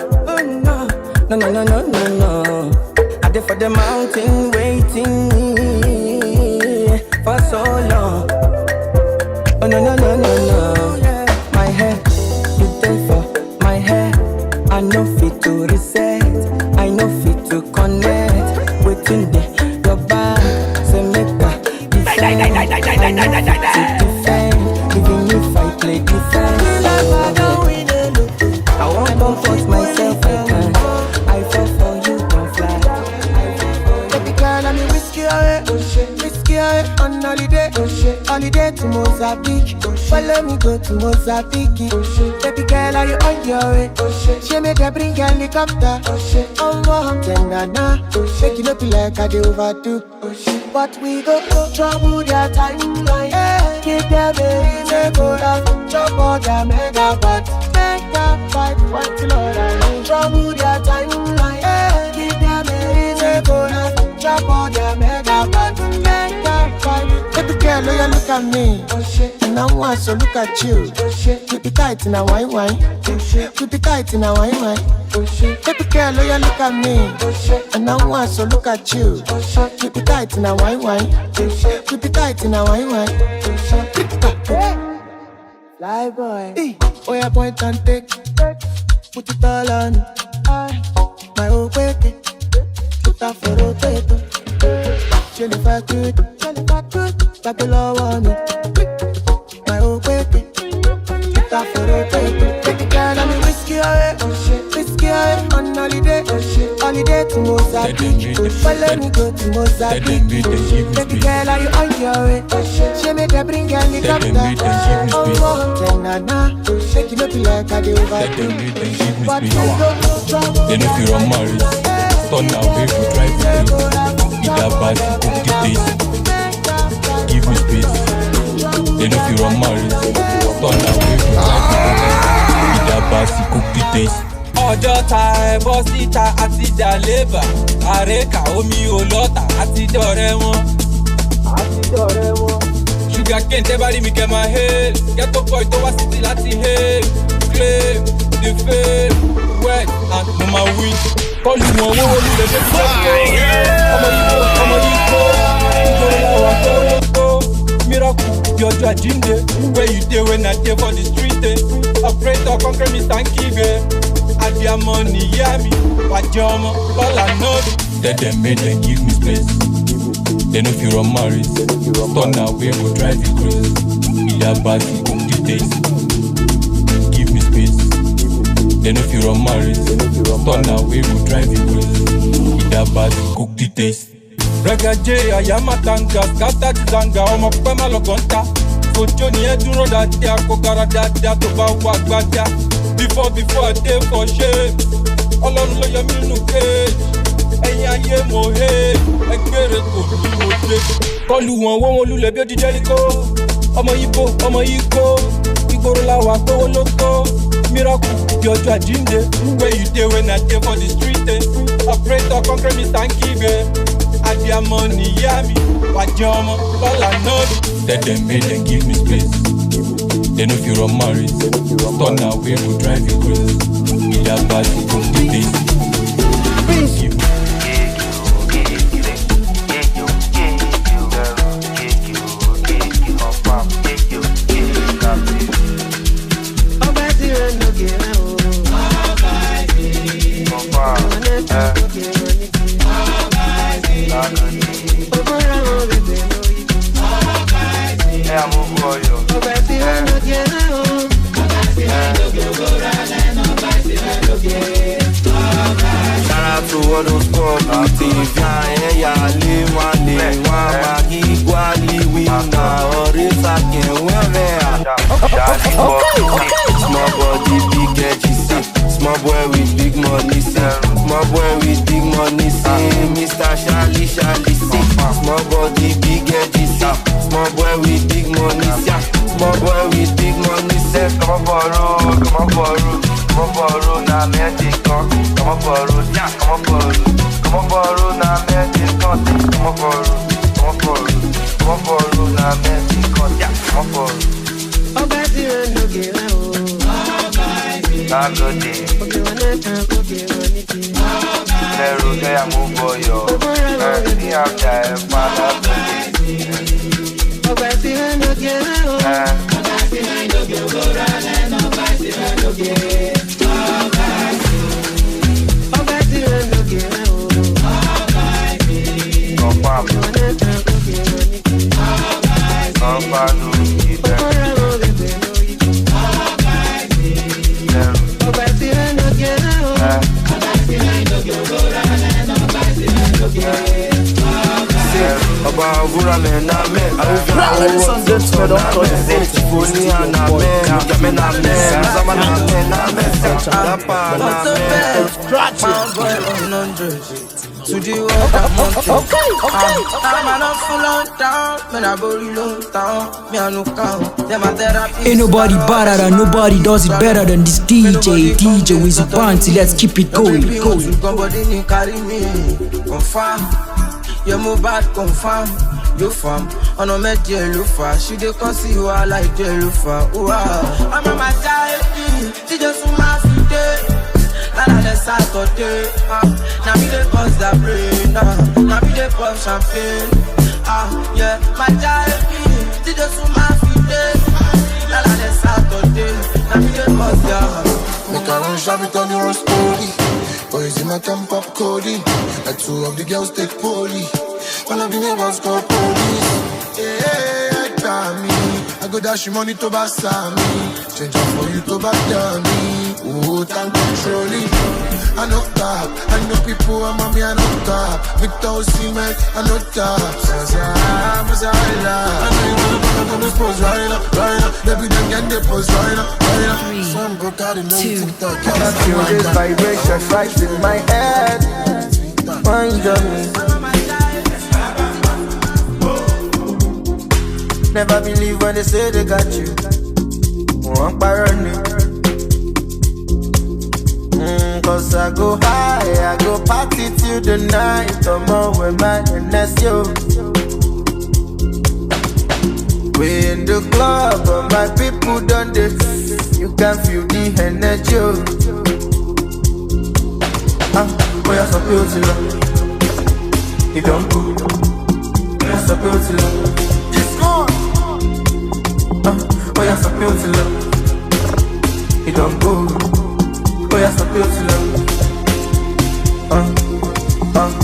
S6: No. I did for the mountain waiting for so long. Oh no. My hair, you there for my hair. I know fit to reset. I know fit to connect. Waiting there, your back. Say make a defend. To defend, even if I play defense. I won't comfort myself, I can't. I fall for you, don't fly.
S5: Baby girl, I'm whiskey away on holiday. Holiday to Mozambique. Follow me, go to Mozambique. Baby girl, are you on your way? She made her bring a helicopter. Oh, na. Shake it up like I do overdo. But we go trouble their timeline. Give them a reason, go down. Drop all their megabytes. Megabyte, what you know? Trouble their timeline. Give them a reason, go down. Drop all their megabytes. Megabyte. Baby girl, oh, you look at me. And I want to look at you. Keep it tight in a wine. Keep it tight in a wine. Baby girl, oh, you look at me. And I want to look at you. Keep it tight in a wine. Keep it tight in a wine. Fly boy. Oh, yeah, point and take. Put it all on. My old baby. Put that for rotator. Jelly fat good. Back the law on me. My old baby. Put that for rotator. Baby girl, I'm whiskey away. Whiskey away on holiday. Holiday to Mozambique. Follow me, go to Mozambique. Baby girl, are you on your way? She made her bring a helicopter. Oh, na. Shake it up like I do overdo. But we go trouble.
S11: Then if you're married, turn now, baby, drive with me. Eat that bad, cook the taste. Give me space. Then if you're married, Turn away from life. Ìdá basi cook the taste.
S6: Ọjọ́ta ẹ̀bọ́ síta àti jàlébà. Àrékà omi olọ́ta àti dọ̀rẹ́ wọn. Sugar cane tẹ́ bá rí mi kẹ́ máa hail. Ghetto boy tó wá síti láti hail. Claim the fame wet and mo máa win. Kọ́lù wọn owó olùlẹ̀ tó ti dẹ́kọ̀. Ọmọ yìí kó nítorí àwọn akọ́lọ́kọ́. Miracle di ọjọ́ àjíǹde. Where you dey when I dey for the street. Operator conquer me stankive. Adiamọ nìyá mi, wàjẹ́ ọmọ lọ́la náà.
S11: Tell them make them give me space. They no fit run marriage. Turn away go drive you crazy. Ìdá basi cook the taste. Give me space. They no fit run marriage. Turn away go drive you crazy. Ìdá basi cook the taste.
S6: Rẹ́gẹ́jẹ́ àyàmátanga, scatter the zanga, ọmọ pẹ́ má lọ gọ́ntà. Fojo ni ẹ dúró dáadáa, kó gara dáadáa tó bá wà gbádá. Before I dey for shame. Ọlọ́run ló yọ mí nínú cage. Ẹ̀yin ayé mo hate. Ẹgbẹ́rẹ́ kò ní mo dé. Kọlù wọn wó wọn lulẹ̀ bí ó di Jẹ́ríkò. Ọmọ Ibo, ọmọ Iko. Ìgboro la wà gbówó ló kó. Miracle di ọjọ́ àjíǹde. Where you dey when I dey for the street. Operator conquer me stankive. Adiamọ nìyá mi, wàjẹ́ ọmọ lọ́la náà.
S11: Tell them make them give me space. They no fit run marriage. Turn away go drive you crazy. Ìdá basi cook the taste.
S12: Small body, big edge, see. Small boy with big money, see. Small boy with big money, see. Mr. Charlie, see. Small body, big edge, see. Small boy with big money, see. Small boy with big money, see. Come on for road, now magic, come on for road, yeah, come on for road, now magic, come on for road, now magic, yeah, come on for road. Lagode, lẹ́rù lẹ́yà mú bọ̀yọ̀, ní àjà ẹ̀ pa Lagode. Ọgbà tí wọ́n ló gé náà o. Ọgbà tí wọ́n ló gé ògóra lẹ́nu, ọgbà tí wọ́n ló gé. Ọgbà tí wọ́n ló gé náà o. Ọ̀pá mi. Ọ̀pá ló yí dẹ́. Ọba òwúrọ̀ mẹ́ náà mẹ́, àwùjọ owó tó náà mẹ́, ìfòní àná mẹ́, àjàmẹ́ náà mẹ́, sábà náà mẹ́ náà mẹ́, lápá náà mẹ́. To the world I'm on full on down, man I body low down, me I no count, them a therapy.
S1: Ain't nobody better than nobody does it better than this DJ Wizzy Banty, let's keep it going.
S12: Somebody need carry me, confirm, you move bad, confirm, you fam, on a met Jelufa, she dey cause you are like Jelufa, I'm on my side, she just want my feet. Let's Saturday, now me dey bust that brain, now me dey pop champagne, yeah, my child, she just want my feet, let's Saturday, now me dey bust that.
S13: Make I run shop it on your own story, boys in my camp pop coding, and two of the girls take poly, one of the neighbors call police, yeah, I got me, I go dash you money to Basami, change up for you to Baghdadi. Oh, time controlling. I know top, I know people, I'm on me, I know top. Victor Osimhen, I know top. Saza, I know you wanna come and pose right now. Baby, them get the pose right now. Some go got it, no TikTok.
S12: I feel this vibration right in my head. Mind on me. Never believe when they say they got you. One paroni. Cause I go high, I go party till the night. Come on with my NSO. We in the club, but my people done this. You can feel the energy. Boy, I'm so beautiful. You don't go. Boy, I'm so beautiful. It's gone. Boy, I'm so beautiful. You don't go. Boy, I'm so beautiful.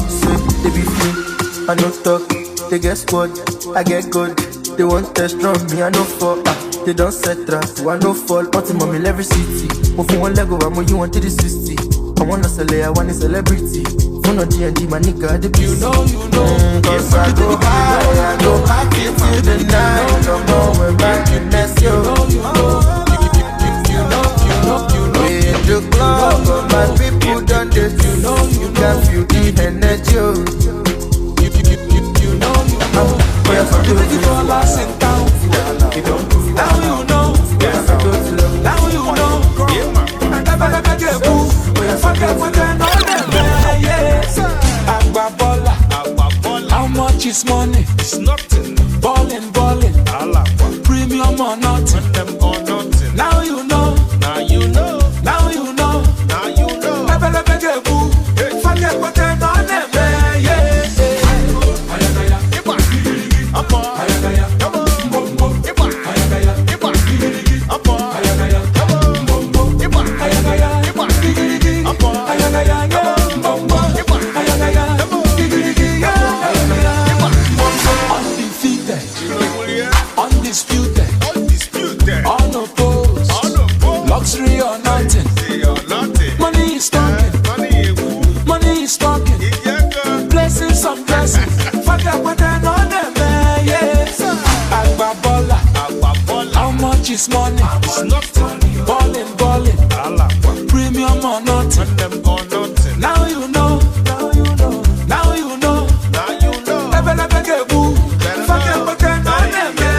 S12: Say they be free. I no talk. They get squad. I get good. They want test from me. I no fall. They don't set traps. I no fall. Ultimate in every city. Move from one leg over, more you want to the 60. I wanna sell it, I want a celebrity. Phone on D&D, my nigga, the piece. You know. Cause I go high, I go party till the night. Come on, we're back in this, yo. You know. We in the club, but my people done this. You can feel the energy, yo. You know. Everybody go last in town. Now you know. Now you know. Forget what they know them, yeah. Agbabola. How much is money? It's nothing. Ballin'. Premium or nothing. Now you know. Forget what they know them, yeah. It's money, it's nothing. Ballin'. Premium or nothing. Now you know. Forget what they know them, yeah.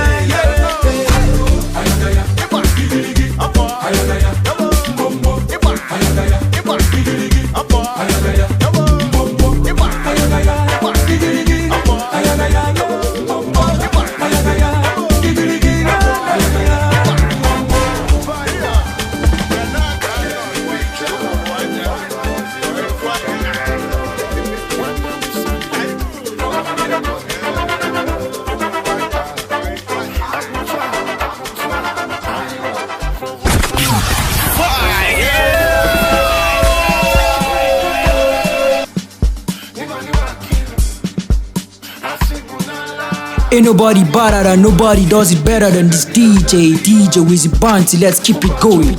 S1: Ain't nobody better than, nobody does it better than this DJ Wizzy Banty. Let's keep it going.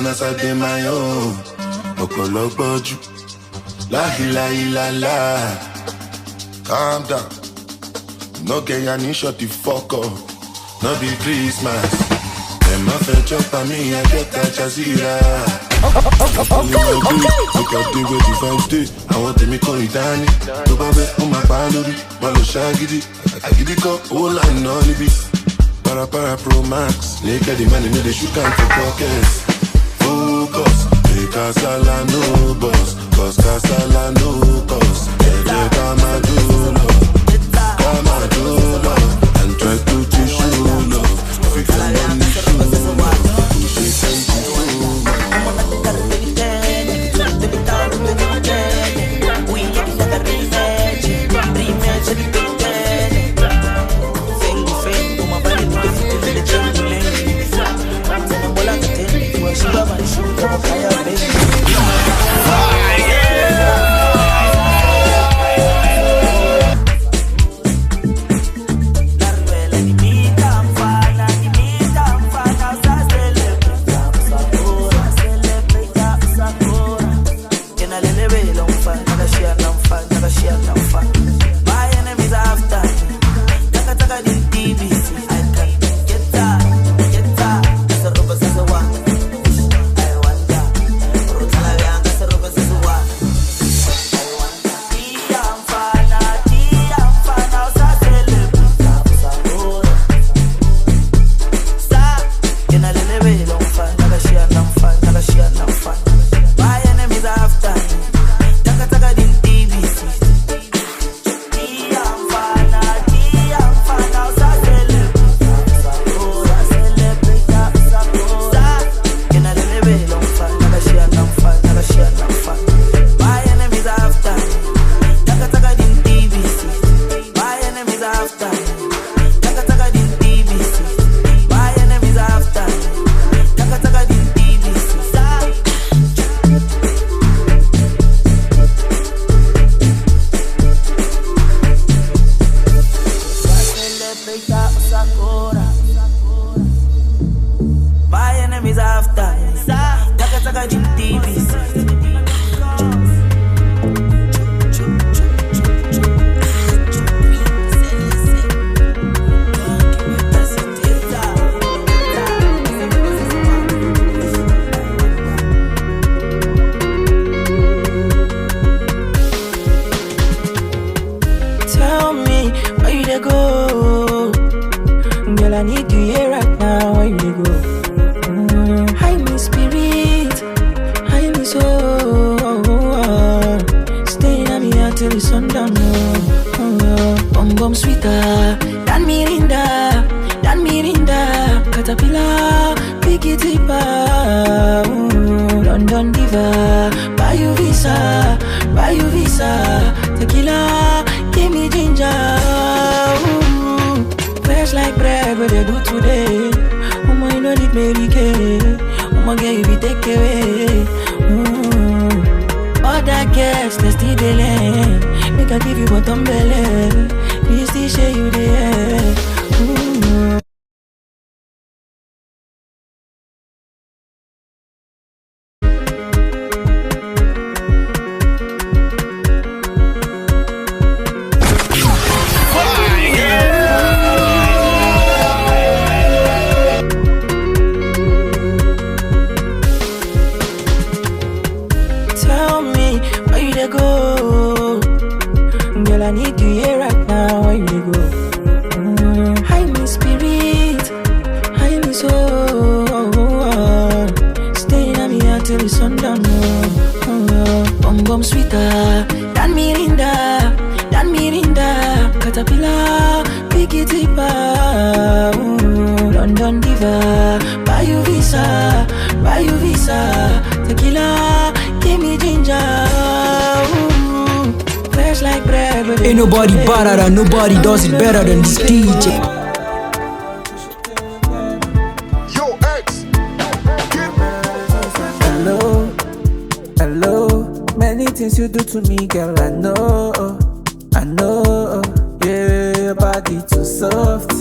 S13: As I did my own, Okoloboju, la. Calm down, no get ya ni shut the fuck up, no be Christmas. Them a fetch up on me, I get that Jazira. Okay. Look at the way the vibes do. I want to make it down. To babe, my paluri, malo shagidi. I give it up, all I know it be. Para Pro Max, naked the money, no they shoot out for pockets. Focus, Casala no boss, cause Casala no cost. Come and do love, and try to teach you love. If you can only show love, you should send you
S9: I need you here right now. Where you go? Hide me spirit, hide me soul. Staying at me until the sundown. Bum bum sweeter than Mirinda, Caterpillar, pick it deeper. London diva, buy you visa, tequila, give me ginger. Fresh like bread, what they do today. Woman, you know it Mary Kay. Woman, girl, you be take away. All that gas, they still delay. Make I give you bottom belly. Please still share you there. Tell me where you dey go, girl. I need you here right now. Where you dey go? Hide me spirit, hide me soul. Staying at me until the sundown. Bum bum sweeter than Mirinda, Caterpillar, pick it deeper. London diva, buy you visa, tequila, give me ginger. Fresh like bread.
S1: Ain't nobody better than, nobody does it better than this DJ.
S13: Yo, X.
S12: Hello. Many things you do to me, girl. I know. Yeah, your body too soft.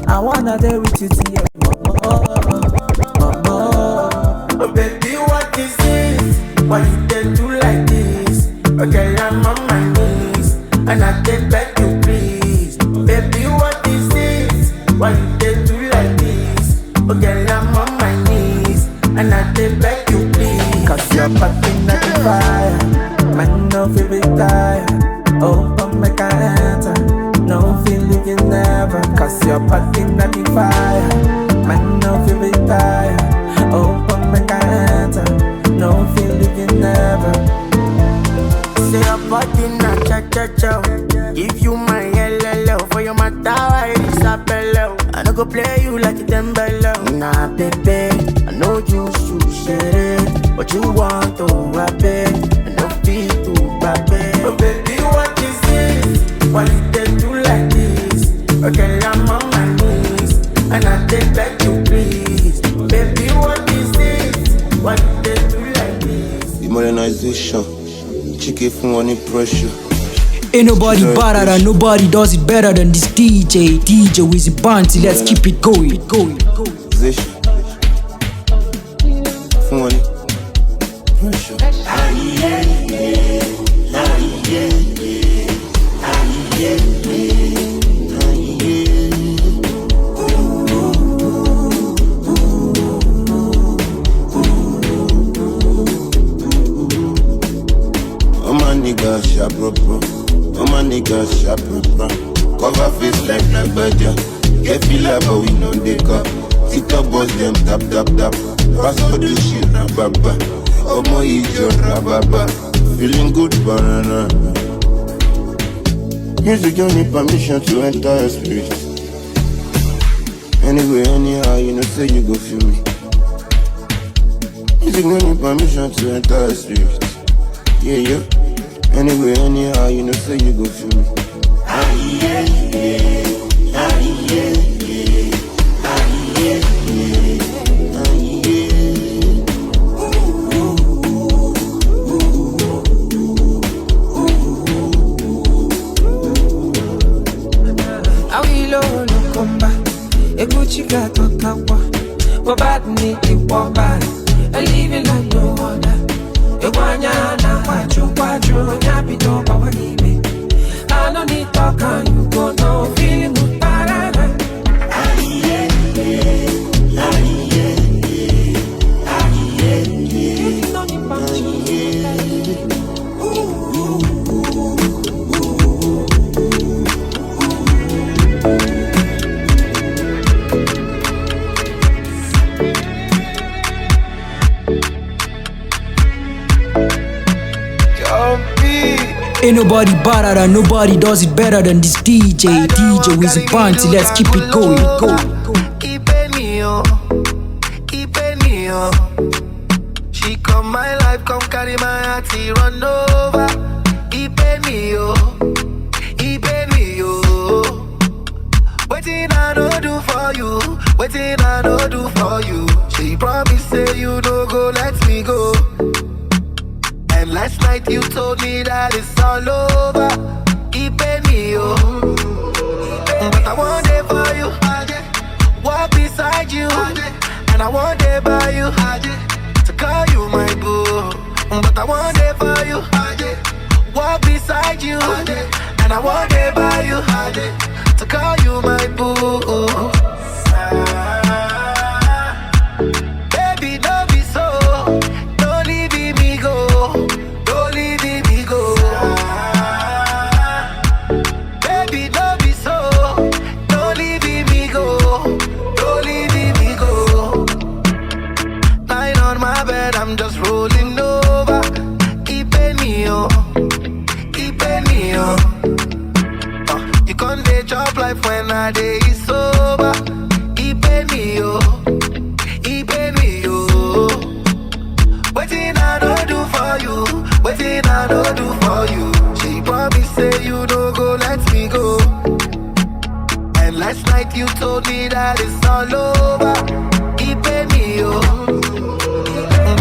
S12: I wanna dare with you till you're Oh baby, what is this? Why you dey do like this? Okay, I'm on my knees, and I dey beg you please. Baby, what is this? Why you dey do like this? Okay, I'm on my knees, and I dey beg you please. Cause you're popping like a fire, man, no feel retire. Open make I enter, no feel you can never. Cause you're popping like a fire, man, no feel retire. Open make I enter, no feel you can never. Say your body na cha-cha-cha. Give you my LLO. For your matter, I is a bello. I no go play you like a Dembele. Nah, baby, I know you should share it, but you want to rap it, and no feel to rap it. But baby, what is this? Why you dey do like this? Okay, I'm on my knees, and I dey beg you please. Baby, what is this? Why you dey do like this?
S14: The modernization, chicken from any pressure.
S1: Ain't nobody better than, nobody does it better than this DJ. DJ Wizzy Bounty, let's keep it going.
S14: Zation. From any pressure. Nigga sharp bro. Oh my nigga sharp bro. Cover face like Nagbaja. Get feel like but we know they cup. TikTok boss them tap. Pass for the shit rababa. Oh my ijo rababa. Feeling good banana. Music don't need permission to enter your spirit. Anyway, anyhow, you know say you go feel me. Music don't need permission to enter your spirit. Yeah. Anyway, anyhow, you know say you go feel me.
S12: Awilo no komba, eguchiga tokawa. Wabad ni iwaba, I live it like no other. Ewanya na kwaju, nyapi do bawanibe. I don't need talk and you go no feeling good parana.
S1: Ain't nobody better than, nobody does it better than this DJ. DJ Wizzy Banty, let's keep it going.
S2: Keep it me, oh. She come my life, come carry my heart, he run over. Keep it me, oh. Waiting I no do for you, waiting I no do for you. She promise say you no go, let me go. And last night you told me that it's all over. Keep it me, oh. But I want it for you, walk beside you. And I want it by you, to call you my boo. But I want it for you, walk beside you. And I want it by you, to call you my boo. Baby, don't be so, don't leave me go, don't leave me go. Baby, don't be so, don't leave me go, don't leave me go. Lying on my bed, I'm just rolling over. Keeping me on, keeping me on. You can't take job life when I day sober. Keeping me on, keeping me on. Waiting I don't do for you, waiting I don't do for you. She promised say you don't go, let me go. And last night you told me that it's all over. Keeping me on.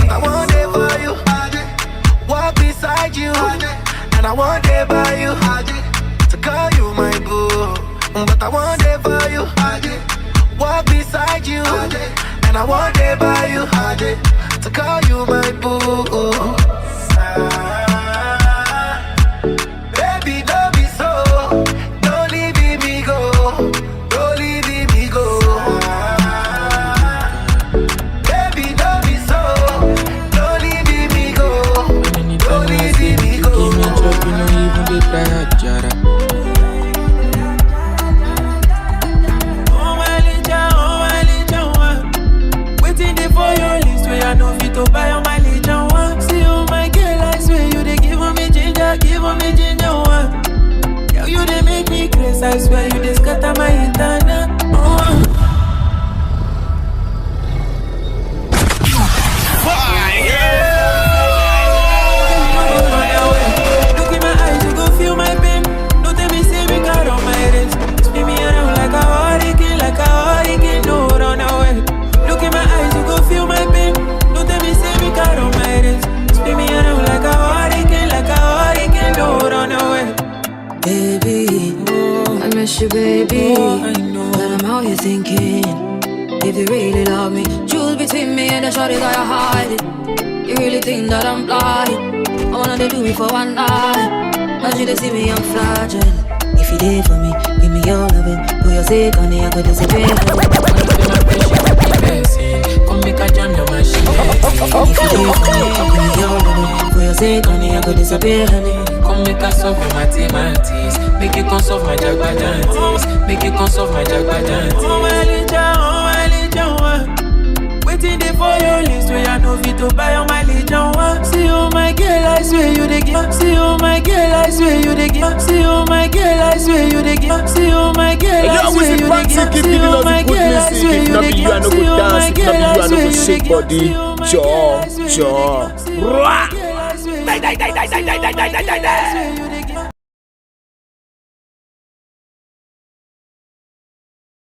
S2: I want it for you, walk beside you. And I want it by you, to call you my boo. But I want it for you, walk beside you. And I want it by you, to call you my boo. Baby, don't be so, don't leave me go, don't leave me go. Baby, don't be so, don't leave me go, don't leave me go.
S6: Give me trouble, no even dey try hard, Jara. For your list where I know fit to buy on my legion one. See you my girl, I swear you they give me ginger one. Girl, you they make me crazy, I swear you they scatter my internet. Look in my eyes, you go feel my pain. Don't tell me say me got on my wrist. Spin me around like a hurricane, no run away. Look in my eyes, you go feel my pain. Don't tell me say me got on my wrist. Spin me around like a hurricane, no run away.
S15: Baby, I miss you, baby. I know. But I'm out here thinking, if you really love me, choose between me and the shorty that I hide it. You really think that I'm blind? I wanna do me for one night. But you see me, I'm fragile. If you did for me, give me your loving. For your sake, honey, I could disappear.
S6: Come make a jam your machine.
S15: If you did for me, give me your loving. For your sake, honey, I could disappear, honey.
S6: Come make a solve your mathematics. Make it come solve my jagbajantis. Make it come solve my jagbajantis. Oh my legion one. Waiting there for your list where I know fit to buy on my legion one. See you my girl, I swear you they give. See you my girl, I swear you they give. See you my girl, I swear you they give. See you my girl, I swear you they give. See you my girl, I swear you they give. See you my girl, I swear you they give.
S4: Jaw.